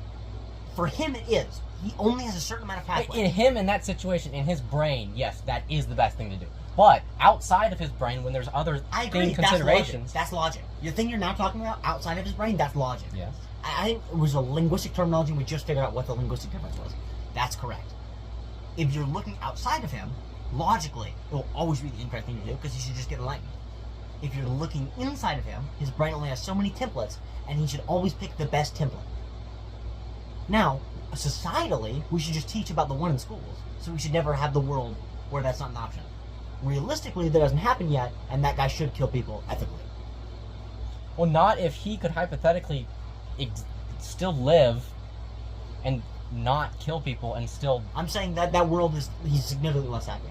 for him it is. He only has a certain amount of pathways. In him, in that situation, in his brain, yes, that is the best thing to do. But outside of his brain, when there's other considerations... That's logic. The thing you're now talking about, outside of his brain, that's logic. Yes. I think it was a linguistic terminology, and we just figured out what the linguistic difference was. That's correct. If you're looking outside of him, logically, it will always be the incorrect thing to do, because he should just get enlightened. If you're looking inside of him, his brain only has so many templates, and he should always pick the best template. Now, societally, we should just teach about the one in schools, so we should never have the world where that's not an option. Realistically, that doesn't happen yet, and that guy should kill people ethically. Well, not if he could hypothetically still live and not kill people and still... I'm saying that world he's significantly less happy.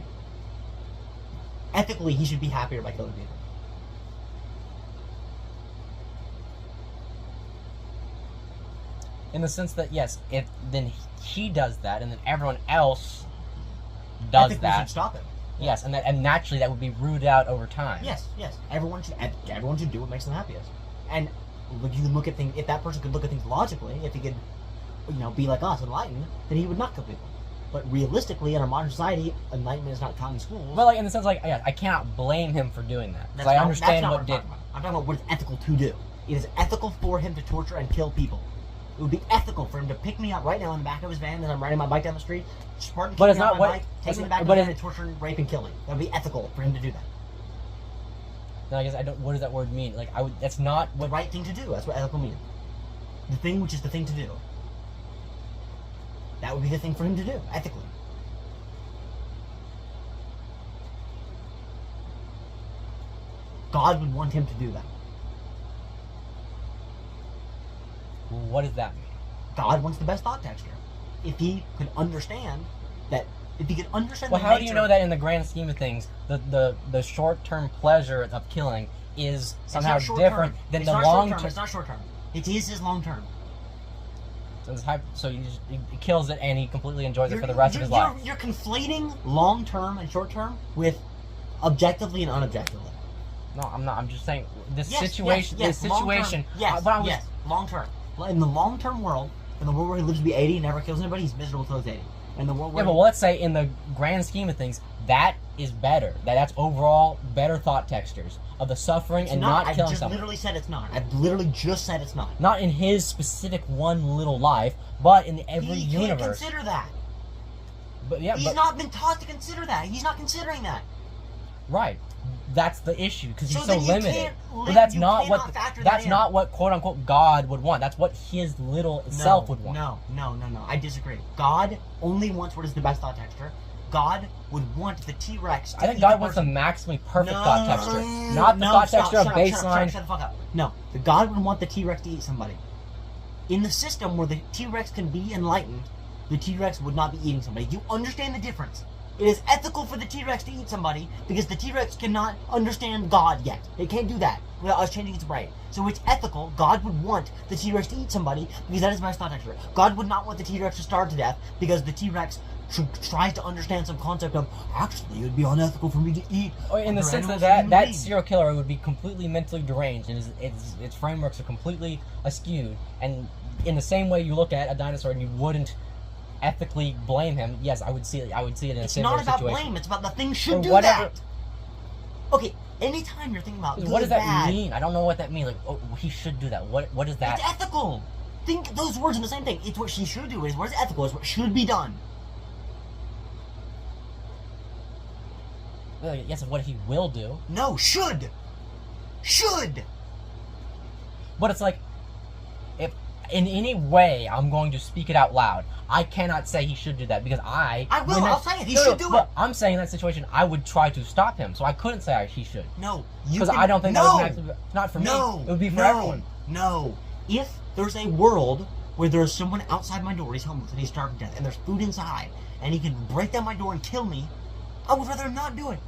Ethically, he should be happier by killing people. In the sense that, yes, if then he does that, and then everyone else does ethically that. Should stop it. Yes, and naturally that would be rooted out over time. Yes. Everyone should do what makes them happiest. And you can look at things. If that person could look at things logically, if he could, be like us, enlightened, then he would not kill people. But realistically, in our modern society, enlightenment is not taught in schools. Well, like in the sense, like, yeah, I cannot blame him for doing that. Because I understand what did. I'm talking about what is ethical to do. It is ethical for him to torture and kill people. It would be ethical for him to pick me up right now in the back of his van as I'm riding my bike down the street, Spartan but it's me not on what. my bike, take me back to the van and torture, rape, and killing. That would be ethical for him to do that. Then I guess I don't. What does that word mean? Like I would. That's not what. The right thing to do. That's what ethical means. The thing which is the thing to do. That would be the thing for him to do, ethically. God would want him to do that. Well, what does that mean? God wants the best thought texture. If he could understand that, well, how do you know that in the grand scheme of things, the short-term pleasure of killing is somehow different than the long-term? It's not short-term. It is his long-term. So he kills it and he completely enjoys it for the rest of his life. You're conflating long-term and short-term with objectively and unobjectively. No, I'm not. I'm just saying this situation. Yes, long-term. In the long-term world, in the world where he lives to be 80 and never kills anybody, he's miserable till he's 80. In the world where but let's say in the grand scheme of things, that is better. That's overall better thought textures of the suffering and not killing someone. I just literally said it's not. I've literally just said it's not. Not in his specific one little life, but in every universe. He can't consider that. But yeah, he's not been taught to consider that. He's not considering that. Right. That's the issue because he's So so then you limited. can't But lim- that's you not cannot what factor that's that in. not what quote unquote God would want. That's what his little self would want. No. I disagree. God only wants what is the best thought texture. God would want the T-Rex. I think God wants the maximally perfect thought texture, not the thought texture of baseline. Shut the fuck up. No, the God would want the T-Rex to eat somebody. In the system where the T-Rex can be enlightened, the T-Rex would not be eating somebody. You understand the difference? It is ethical for the T-Rex to eat somebody because the T-Rex cannot understand God yet. It can't do that without us changing its brain. So it's ethical. God would want the T-Rex to eat somebody because that is my thought texture. God would not want the T-Rex to starve to death because the T-Rex tries to understand some concept of, actually, it would be unethical for me to eat. Or in the sense that serial killer would be completely mentally deranged and its frameworks are completely askewed. And in the same way you look at a dinosaur and you wouldn't ethically blame him, yes, I would see it in a similar situation. It's not about blame, it's about the thing should do whatever. that. Okay, anytime you're thinking about good, what does that bad, mean? I don't know what that means. Like, oh, he should do that. What is that? It's ethical. Think those words are the same thing. It's what she should do. It's what is ethical. It's what should be done. Well, yes, it's what he will do. No, should. Should. But it's like, if in any way I'm going to speak it out loud, I cannot say he should do that because I will. I'll say it. He should do it. I'm saying in that situation, I would try to stop him, so I couldn't say he should. No, because I don't think that would actually, not for me. It would be for everyone. No, if there's a world where there's someone outside my door, he's homeless and he's starving to death, and there's food inside, and he can break down my door and kill me, I would rather not do it.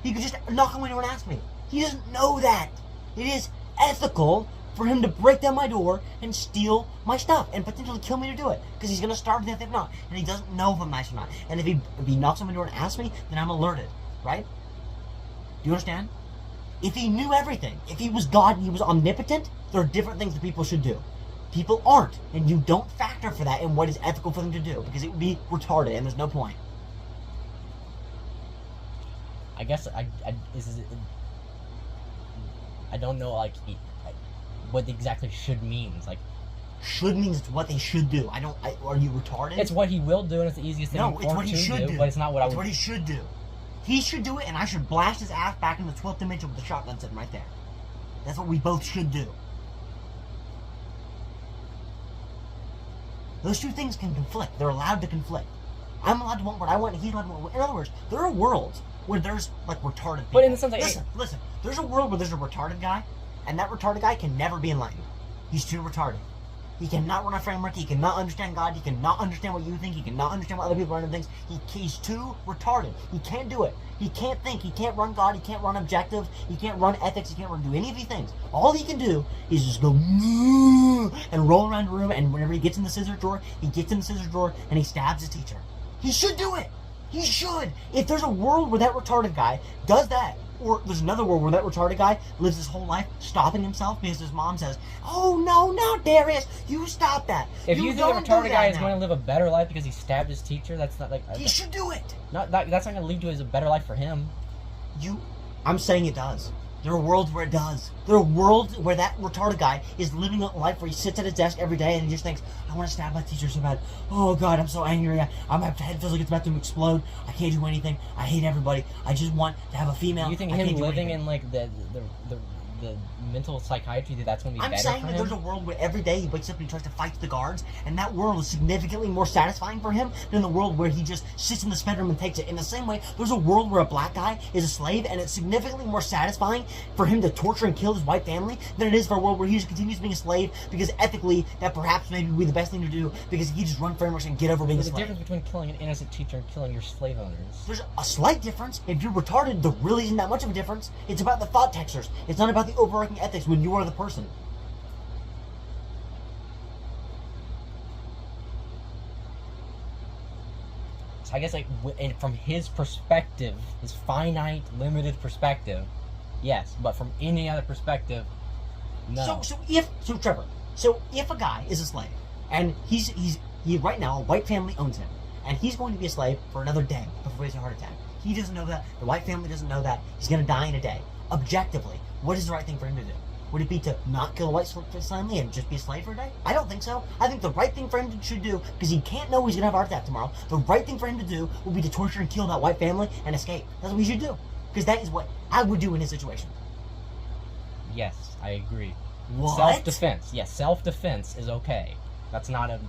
He could just knock on my door and ask me. He doesn't know that. It is ethical for him to break down my door and steal my stuff and potentially kill me to do it because he's going to starve to death if not, and he doesn't know if I'm nice or not. And if he knocks on my door and asks me, then I'm alerted, right? Do you understand? If he knew everything, if he was God and he was omnipotent, there are different things that people should do. People aren't, and you don't factor for that in what is ethical for them to do because it would be retarded and there's no point. I guess I don't know what exactly should means. Like, should means it's what they should do. Are you retarded? It's what he will do, and it's the easiest thing no, it's what he should do. But it's not what I would. It's what he should do. He should do it, and I should blast his ass back in the 12th dimension with the shotgun sitting right there. That's what we both should do. Those two things can conflict. They're allowed to conflict. I'm allowed to want what I want, and he's allowed to want what. In other words, there are worlds where there's like retarded people. But in the sense, like, listen. There's a world where there's a retarded guy, and that retarded guy can never be enlightened. He's too retarded. He cannot run a framework. He cannot understand God. He cannot understand what you think. He cannot understand what other people are doing things. He's too retarded. He can't do it. He can't think. He can't run God. He can't run objective. He can't run ethics. He can't do any of these things. All he can do is just go and roll around the room, and whenever he gets in the scissor drawer, he gets in the scissor drawer and he stabs his teacher. He should do it. He should. If there's a world where that retarded guy does that, or there's another world where that retarded guy lives his whole life stopping himself because his mom says, "Oh no, Darius, you stop that." If you think the retarded guy is going to live a better life because he stabbed his teacher, that's not like he should do it. That's not going to lead to a better life for him. I'm saying it does. There are worlds where it does. There are worlds where that retarded guy is living a life where he sits at his desk every day and he just thinks, I want to stab my teacher so bad. Oh God, I'm so angry. My head feels like it's about to explode. I can't do anything. I hate everybody. I just want to have a female. You think him living in like the mental psychiatry, that's going to be better for him? I'm saying that there's a world where every day he wakes up and he tries to fight the guards, and that world is significantly more satisfying for him than the world where he just sits in the bedroom and takes it. In the same way, there's a world where a black guy is a slave, and it's significantly more satisfying for him to torture and kill his white family than it is for a world where he just continues being a slave because ethically that perhaps maybe would be the best thing to do because he just run frameworks and get over being a slave. There's a difference between killing an innocent teacher and killing your slave owners. There's a slight difference. If you're retarded, there really isn't that much of a difference. It's about the thought textures. It's not about the overarching ethics when you are the person. So I guess like from his perspective, his finite, limited perspective, yes. But from any other perspective, no. So Trevor, if a guy is a slave and he right now a white family owns him and he's going to be a slave for another day before he has a heart attack. He doesn't know that. The white family doesn't know that. He's going to die in a day. Objectively, what is the right thing for him to do? Would it be to not kill a white family and just be a slave for a day? I don't think so. I think the right thing for him to do, because he can't know he's going to have a heart attack tomorrow, the right thing for him to do would be to torture and kill that white family and escape. That's what he should do. Because that is what I would do in his situation. Yes, I agree. What? Self-defense. Yes, self-defense is okay. That's not a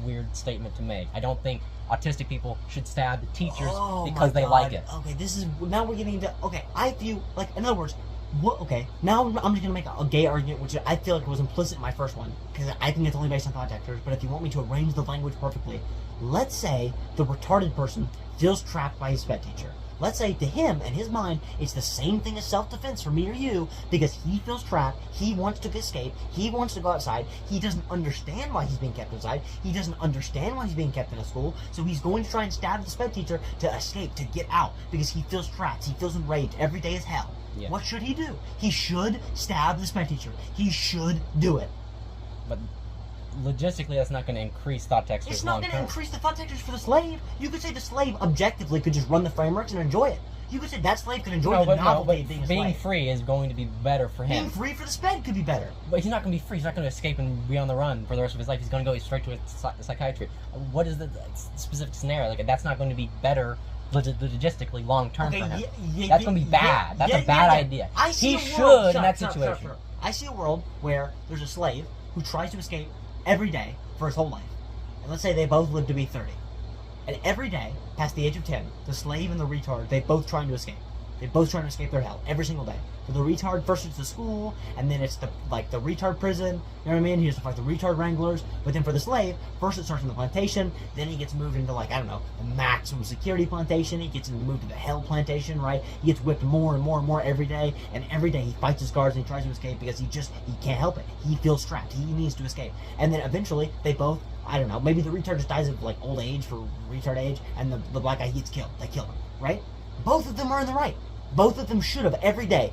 weird statement to make. I don't think autistic people should stab teachers because they like it. Okay, this is, now we're getting into, okay, I view, like, in other words, what, okay, now I'm just going to make a gay argument, which I feel like was implicit in my first one, because I think it's only based on thought detectors, but if you want me to arrange the language perfectly, let's say the retarded person feels trapped by his sped teacher. Let's say to him, in his mind, it's the same thing as self-defense for me or you, because he feels trapped, he wants to escape, he wants to go outside, he doesn't understand why he's being kept inside, he doesn't understand why he's being kept in a school, so he's going to try and stab the sped teacher to escape, to get out, because he feels trapped, he feels enraged, every day is hell. Yeah. What should he do? He should stab the sped teacher. He should do it. But logistically, that's not going to increase thought detectors It's not long going to term. increase the thought detectors for the slave. You could say the slave objectively could just run the frameworks and enjoy it. You could say that slave could enjoy the novelty of being a slave. Being free is going to be better for him. Being free for the sped could be better. But he's not going to be free. He's not going to escape and be on the run for the rest of his life. He's going to go straight to a psychiatry. What is the specific scenario? Like, that's not going to be better logistically long term for him. That's going to be bad. That's a bad idea. He should in that situation. I see a world where there's a slave who tries to escape every day for his whole life. And let's say they both live to be 30. And every day, past the age of 10, the slave and the retard, they both trying to escape. They both trying to escape their hell every single day. For the retard, first it's the school, and then it's the retard prison. You know what I mean? He has to fight the retard wranglers. But then for the slave, first it starts in the plantation, then he gets moved into, like, I don't know, the maximum security plantation. He gets moved to the hell plantation, right? He gets whipped more and more and more every day, and every day he fights his guards and he tries to escape because he can't help it. He feels trapped. He needs to escape. And then eventually, they both, I don't know, maybe the retard just dies of, like, old age for retard age, and the black guy gets killed. They kill him, right? Both of them are in the right. Both of them should have, every day,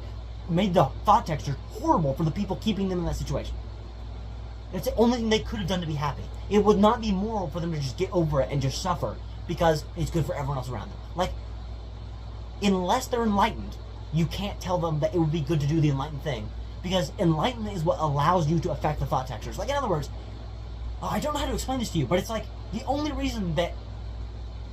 made the thought texture horrible for the people keeping them in that situation. It's the only thing they could have done to be happy. It would not be moral for them to just get over it and just suffer because it's good for everyone else around them. Like, unless they're enlightened, you can't tell them that it would be good to do the enlightened thing, because enlightenment is what allows you to affect the thought textures. Like, in other words, I don't know how to explain this to you, but it's like, the only reason that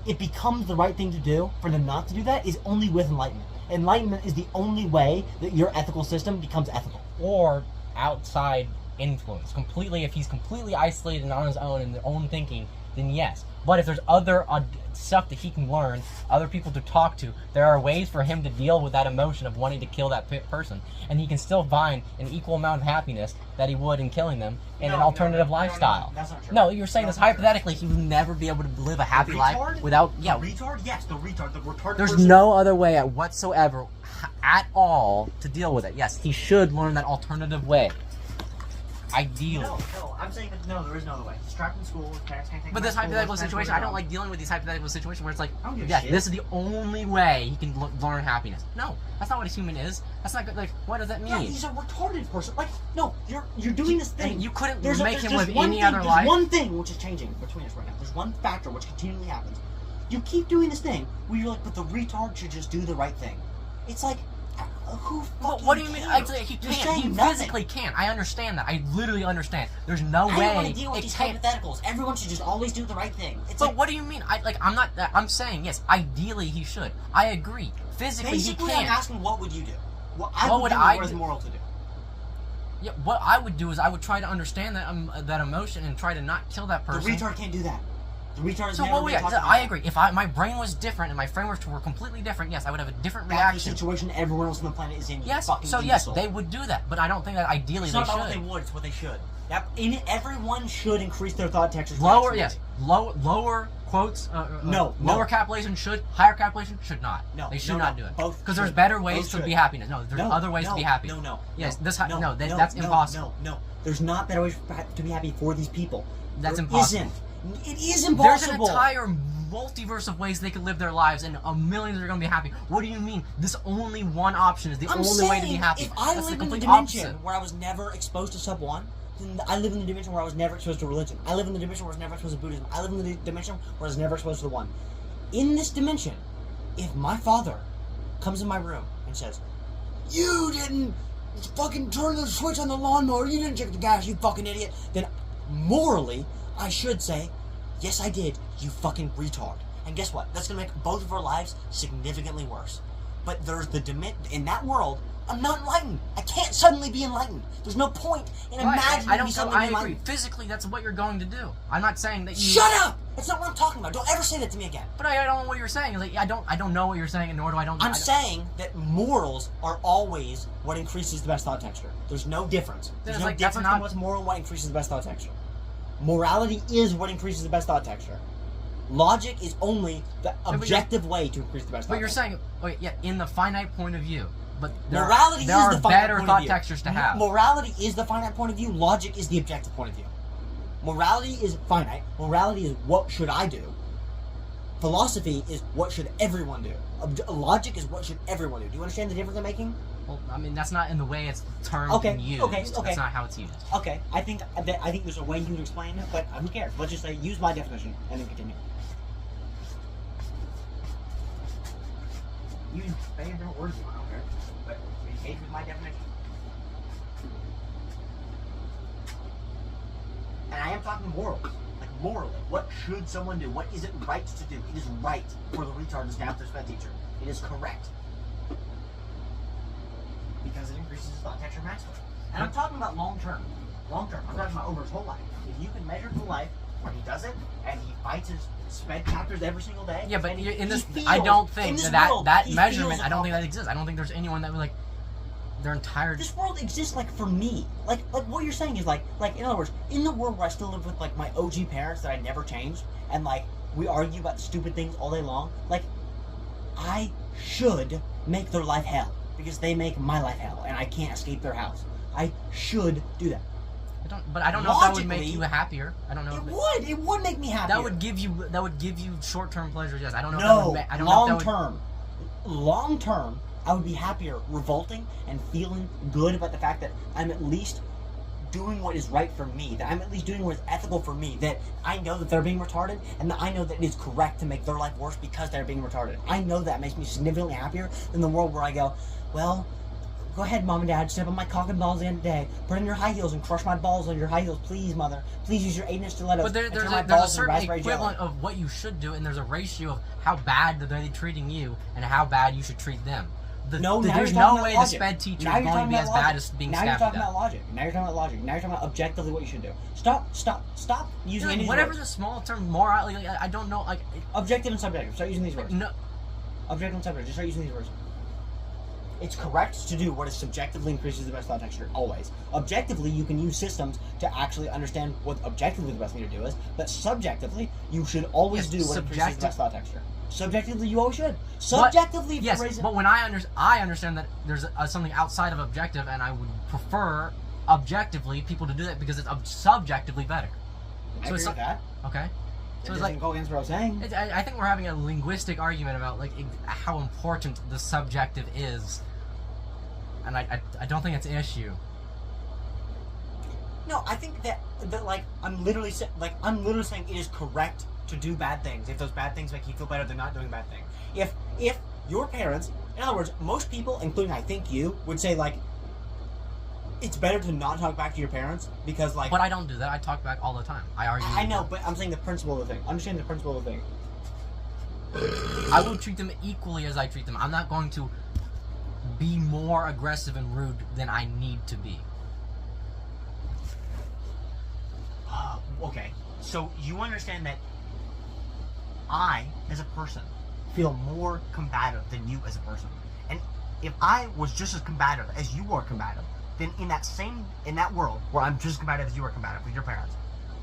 it becomes the right thing to do for them not to do that is only with enlightenment. Enlightenment is the only way that your ethical system becomes ethical. Or outside influence. Completely, if he's completely isolated and on his own in their own thinking, then yes. But if there's other stuff that he can learn, other people to talk to, there are ways for him to deal with that emotion of wanting to kill that person. And he can still find an equal amount of happiness that he would in killing them in an alternative lifestyle. No, that's not true. No, you're saying That's this not hypothetically, he would never be able to live a happy life without... Yeah. The retard? Yes, the retard. The retarded There's person. no other way whatsoever at all to deal with it. Yes, he should learn that alternative way. Ideally. No, I'm saying that no, there is no other way. He's trapped in school, his parents can't take him But out this of school, hypothetical his parents situation, put I him don't down. like dealing with these hypothetical situations where it's like, I don't give a yeah, shit. this is the only way he can learn happiness. No, that's not what a human is. That's not good. Like, what does that mean? Yeah, he's a retarded person. Like, no, you're doing this thing. You couldn't There's make him live one any thing, other life. There's one thing which is changing between us right now. There's one factor which continually happens. You keep doing this thing where you're like, but the retard should just do the right thing. It's like, who Well, fucking what do you mean? cares? He You're can't. saying He nothing. physically can't. I understand that. I literally understand. There's no I don't way want to deal with it these can't. hypotheticals. Everyone should just always do the right thing. It's But like, what do you mean? I'm not. I'm saying yes. Ideally, he should. I agree. Physically, basically, he I'm can't. asking, what would you do? What would do I what is do? moral to do? Yeah, what I would do is I would try to understand that emotion and try to not kill that The person. retard can't do that. The retard is So never what? been taught to do I that. agree. If my brain was different and my frameworks were completely different, yes, I would have a different That's the reaction. situation everyone else on the planet is in. You Yes. fucking So yes, imbecile. they would do that, but I don't think that ideally It's they not about what they should. would, it's what they should. Everyone should increase their thought textures. Lower, absolutely. yes. Lower quotes. No, Lower no. capitalization should. Higher capitalization should not. No, They should no, not no. do it. Both Because there's should. better ways Both to should. be happiness. No, there's other ways to be happy. No. Yes. No, That's impossible. No. There's not better ways to be happy for these people. That's There impossible. Isn't. It is There's impossible. an entire multiverse of ways they could live their lives, and millions are going to be happy. What do you mean? This only one option is the I'm only saying, way to be happy. if I That's the live in the complete dimension opposite. where I was never exposed to sub one, then I live in the dimension where I was never exposed to religion. I live in the dimension where I was never exposed to Buddhism. I live in the dimension where I was never exposed to the one. In this dimension, if my father comes in my room and says, "You didn't fucking turn the switch on the lawnmower, you didn't check the gas, you fucking idiot," then morally, I should say, "Yes, I did, you fucking retard." And guess what? That's gonna make both of our lives significantly worse. But there's in that world, I'm not enlightened. I can't suddenly be enlightened. There's no point in imagining I to be don't. suddenly I agree. enlightened. Physically, that's what you're going to do. I'm not saying that you. Shut up! That's not what I'm talking about. Don't ever say that to me again. But I don't know what you're saying. Like, I don't know what you're saying, and nor do I don't. I'm saying that morals are always what increases the best thought texture. There's no difference. There's no like, difference that's in not- what's moral and what increases the best thought texture. Morality is what increases the best thought texture. Logic is only the objective way to increase the best thought But you're texture. saying, okay, yeah, in the finite point of view. But Morality there is are the finite better point of thought view. textures to have. Morality is the finite point of view. Logic is the objective point of view. Morality is finite. Morality is what should I do. Philosophy is what should everyone do. Logic is what should everyone do. Do you understand the difference I'm making? Well, I mean, that's not in the way it's termed Okay, and used. okay. That's not how it's used. Okay, I think there's a way you would explain it, but who cares? Let's just say use my definition and then continue. You can say different words you want, I don't care, but engage with my definition. And I am talking morals. Like morally. What should someone do? What is it right to do? It is right for the retard to stab their sped teacher. It is correct. Because it increases his thought texture maximally. And I'm talking about long term. Long term. I'm talking about over his whole life. If you can measure through life where he does it and he fights his sped captors every single day. Yeah, but and in this, feels, I don't think that world, that he measurement. feels I don't think that accomplished. exists. I don't think there's anyone that would like their entire. This world exists like for me. Like what you're saying is like in other words, in the world where I still live with like my OG parents that I never changed, and like we argue about stupid things all day long. Like I should make their life hell because they make my life hell, and I can't escape their house. I should do that. I don't know if that would make you happier. I don't know. It would make me happier. That would give you short-term pleasure. Yes, I don't know. No, if that would I don't know if that would, long term, I would be happier, revolting, and feeling good about the fact that I'm at least doing what is right for me. That I'm at least doing what is ethical for me. That I know that they're being retarded, and that I know that it is correct to make their life worse because they're being retarded. I know that makes me significantly happier than the world where I go, well, go ahead, Mom and Dad, step on my cock and balls the end of the day. Put on your high heels and crush my balls on your high heels, please, Mother. Please use your 8-inch stilettos. But there's a certain equivalent of what you should do, and there's a ratio of how bad they're treating you and how bad you should treat them. There's no way the sped teacher is going to be as bad as being stabbed. Now you're talking about logic. Now you're talking about logic. Now you're talking about objectively what you should do. Stop using any of these whatever words. the small term morality. Like, I don't know. Like Objective and subjective. Start using these words. no. Objective and subjective. Just start using these words. It's correct to do what is subjectively increases the best thought texture, always. Objectively, you can use systems to actually understand what objectively the best thing to do is, but subjectively, you should always do what increases the best thought texture. Subjectively, you always should. Subjectively, But when I understand that there's something outside of objective, and I would prefer objectively people to do that because it's subjectively better. I agree with that. Okay. So it doesn't go against what I was saying. I think we're having a linguistic argument about like how important the subjective is, and I don't think it's an issue. No, I think that like I'm literally saying it is correct to do bad things if those bad things make you feel better than not doing bad things. If your parents, in other words, most people, including I think you, would say like it's better to not talk back to your parents because like. But I don't do that. I talk back all the time. I argue. I know, but I'm saying the principle of the thing. Understand the principle of the thing. I will treat them equally as I treat them. I'm not going to be more aggressive and rude than I need to be. Okay, so you understand that I, as a person, feel more combative than you as a person. And if I was just as combative as you are combative, then in that world where I'm just as combative as you are combative with your parents,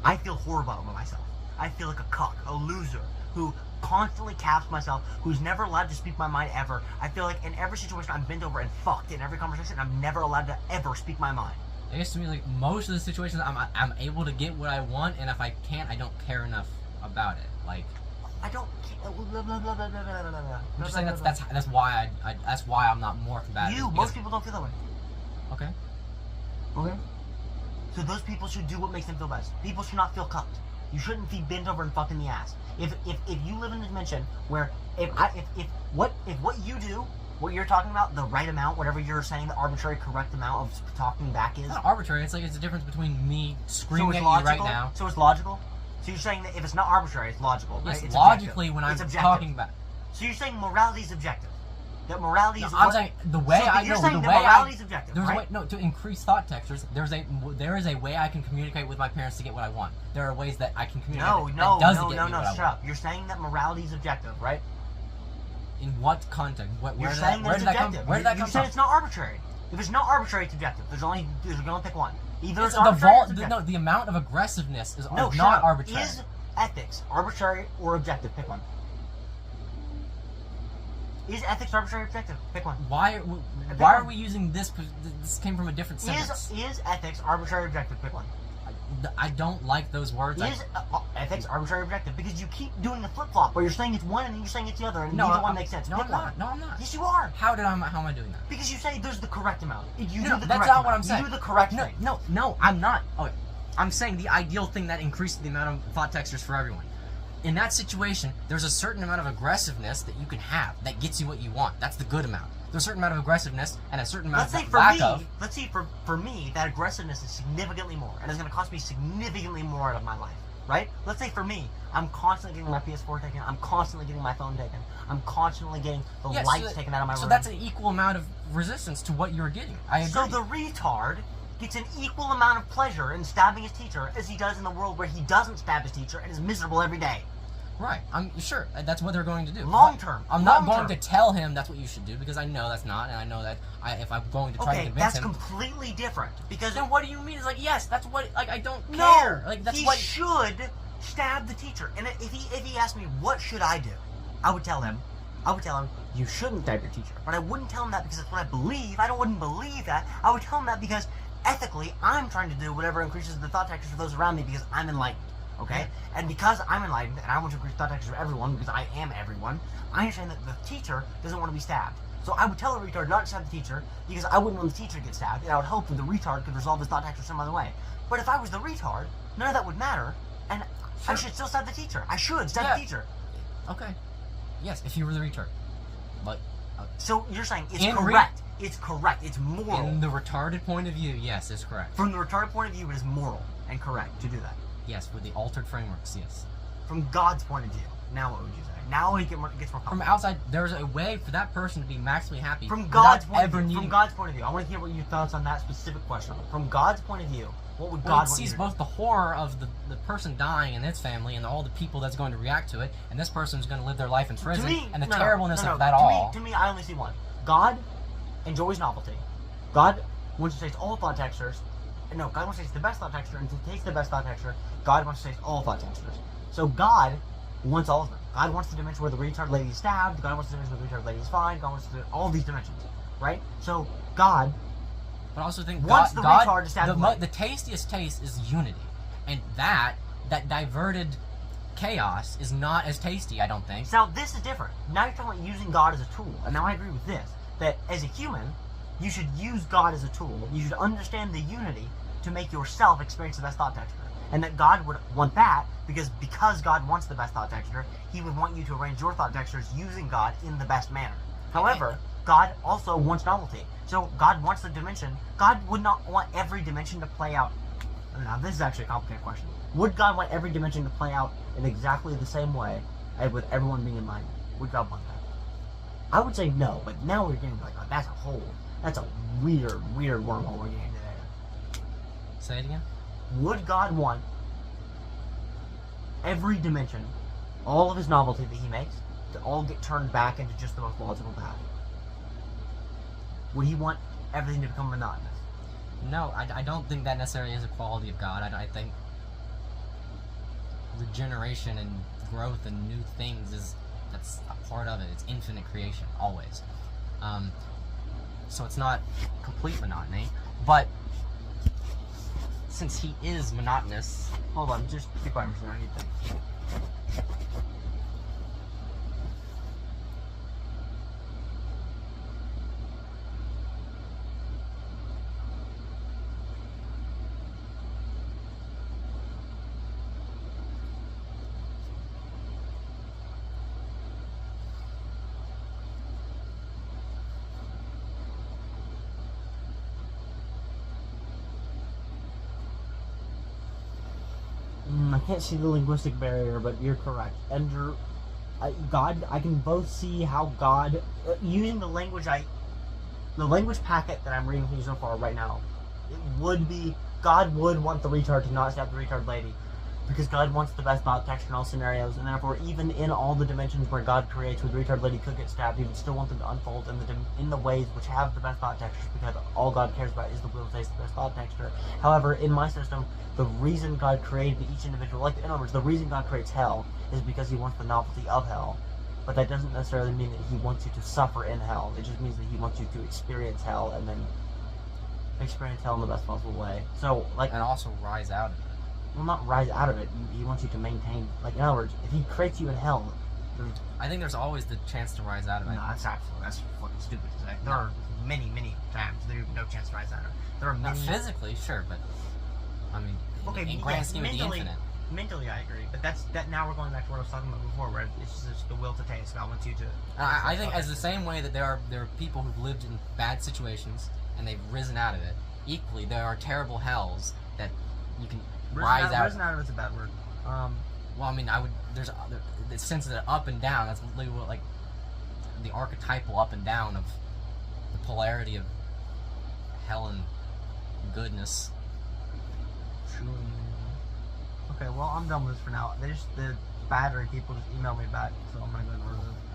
I feel horrible about myself. I feel like a cuck, a loser, who constantly caps myself, who's never allowed to speak my mind ever. I feel like in every situation I'm bent over and fucked in every conversation, I'm never allowed to ever speak my mind. I guess to me, like most of the situations, I'm able to get what I want, and if I can't, I don't care enough about it. Like I don't. I'm just saying that's why that's why I'm not more combative. Most people don't feel that way. Okay. Okay. So those people should do what makes them feel best. People should not feel cucked. You shouldn't be bent over and fucked in the ass. If you live in a dimension where if what you do, what you're talking about, the right amount, whatever you're saying, the arbitrary correct amount of talking back is. It's not arbitrary. It's like it's the difference between me screaming at you right now. So it's logical. So you're saying that if it's not arbitrary, it's logical. Yes, right? It's logically objective. when I'm It's objective. talking back. So you're saying morality is objective. that morality is. I'm saying the way so I you're know saying the that way morality is objective, there's right? a way, no, to increase thought textures. There is a way I can communicate with my parents to get what I want. There are ways that I can communicate. No, that no, does no, get no, me no. what I Shut want. up. You're saying that morality is objective, right? In what context? Where You're did saying that, where that did it's that come? objective. Where did that You come said from? it's not arbitrary. If it's not arbitrary, it's objective. There's only pick one. Either it's the arbitrary or it's no, objective. the amount of aggressiveness is No, shut not up. arbitrary. Is ethics arbitrary or objective? Pick one. Is ethics arbitrary or objective? Pick one. Why are we using this? This came from a different sentence. Is ethics arbitrary or objective? Pick one. I don't like those words. Is ethics arbitrary or objective? Because you keep doing the flip flop where you're saying it's one and then you're saying it's the other, and neither one makes sense. No, Pick I'm one. not. No, I'm not. Yes, you are. How am I doing that? Because you say there's the correct amount. You do No, the that's correct not what amount. I'm saying. You do the correct thing. No, I'm not. Okay, I'm saying the ideal thing that increases the amount of thought textures for everyone. In that situation, there's a certain amount of aggressiveness that you can have that gets you what you want. That's the good amount. There's a certain amount of aggressiveness and a certain amount Let's say of for lack me, of. let's say for me, that aggressiveness is significantly more, and it's going to cost me significantly more out of my life, right? Let's say for me, I'm constantly getting my PS4 taken, I'm constantly getting my phone taken, I'm constantly getting the lights taken out of my room. So that's an equal amount of resistance to what you're getting. I agree. So the retard gets an equal amount of pleasure in stabbing his teacher as he does in the world where he doesn't stab his teacher and is miserable every day. Right, I'm sure that's what they're going to do. Long term. I'm not going to tell him that's what you should do because I know that's not, and I know that if I'm going to try to convince him. Okay, that's completely different. Because then what do you mean? It's like yes, that's what. Like I don't no, care. Like that's he what. should stab the teacher. And if he asked me what should I do, I would tell him you shouldn't stab your teacher. But I wouldn't tell him that because that's what I believe. I wouldn't believe that. I would tell him that because ethically I'm trying to do whatever increases the thought textures for those around me because I'm enlightened. Okay? And because I'm enlightened and I want to increase thought textures for everyone because I am everyone, I understand that the teacher doesn't want to be stabbed. So I would tell the retard not to stab the teacher because I wouldn't want the teacher to get stabbed, and I would hope that the retard could resolve his thought texture some other way. But if I was the retard, none of that would matter, and I should still stab the teacher. I should stab the teacher. Okay. Yes, if you were the retard. But so you're saying it's correct. It's correct. It's moral. In the retarded point of view, yes, it's correct. From the retarded point of view, it is moral and correct to do that. Yes, with the altered frameworks, yes. From God's point of view, now what would you say? Now it gets more complicated. From outside, there's a way for that person to be maximally happy. From God's point of view. needing... From God's point of view, I want to hear what your thoughts on that specific question. From God's point of view, what would God want you to do? He sees both the horror of the person dying and its family, and all the people that's going to react to it, and this person's going to live their life in prison, and the terribleness of that all. To me, I only see one. God enjoys novelty. God wants to taste all thought textures. No, God wants to taste the best thought texture, and to taste the best thought texture, God wants to taste all thought textures. So God wants all of them. God wants the dimension where the retard lady is stabbed. God wants the dimension where the retard lady is fine. God wants all these dimensions, right? So God. But I also think wants God, the retard to stab the tastiest taste is unity, and that diverted chaos is not as tasty. I don't think. Now this is different. Now you're talking about using God as a tool, and now I agree with this. That as a human, you should use God as a tool. You should understand the unity to make yourself experience the best thought texture. And that God would want that because God wants the best thought texture, he would want you to arrange your thought textures using God in the best manner. However, God also wants novelty. So God wants the dimension. God would not want every dimension to play out. Now, this is actually a complicated question. Would God want every dimension to play out in exactly the same way as with everyone being in mind? Would God want that? I would say no, but now we're getting like, that's a weird wormhole we're getting into there. Say it again. Would God want every dimension, all of his novelty that he makes, to all get turned back into just the most logical path? Would he want everything to become monotonous? No, I don't think that necessarily is a quality of God. I think regeneration and growth and new things that's a part of it. It's infinite creation, always. So it's not complete monotony, but since he is monotonous... Hold on, just be quiet for a second. I need to think. I can't see the linguistic barrier, but you're correct. Ender I can both see how God, using the language packet that I'm reading from you so far right now, it would be, God would want the retard to not stab the retard lady, because God wants the best bot texture in all scenarios, and therefore even in all the dimensions where God creates where the retard lady could get stabbed, he would still want them to unfold in the ways which have the best bot textures, because all God cares about is the will to taste the best bot texture. However, in my system, the reason God created each individual, like, in other words, the reason God creates hell is because he wants the novelty of hell. But that doesn't necessarily mean that he wants you to suffer in hell. It just means that he wants you to experience hell and then experience hell in the best possible way. So, like, And also rise out of it. well, not rise out of it. He wants you to maintain. Like, in other words, if he creates you in hell, I think there's always the chance to rise out of it. no, that's fucking stupid to say. There are many times there's no chance to rise out of it. There are Not many. physically, sure, but I mean, in grand scheme of the infinite. Mentally, I agree, but that. Now we're going back to what I was talking about before, where it's just the will to taste. God wants you to. I think as the same way that there are people who've lived in bad situations and they've risen out of it, equally there are terrible hells that you can rise out. Risen out of it's a bad word. Well, I mean, there's the sense of the up and down. That's literally what, like, the archetypal up and down of the polarity of hell and goodness. Okay, well, I'm done with this for now. The battery people just emailed me back, so I'm gonna go and order this.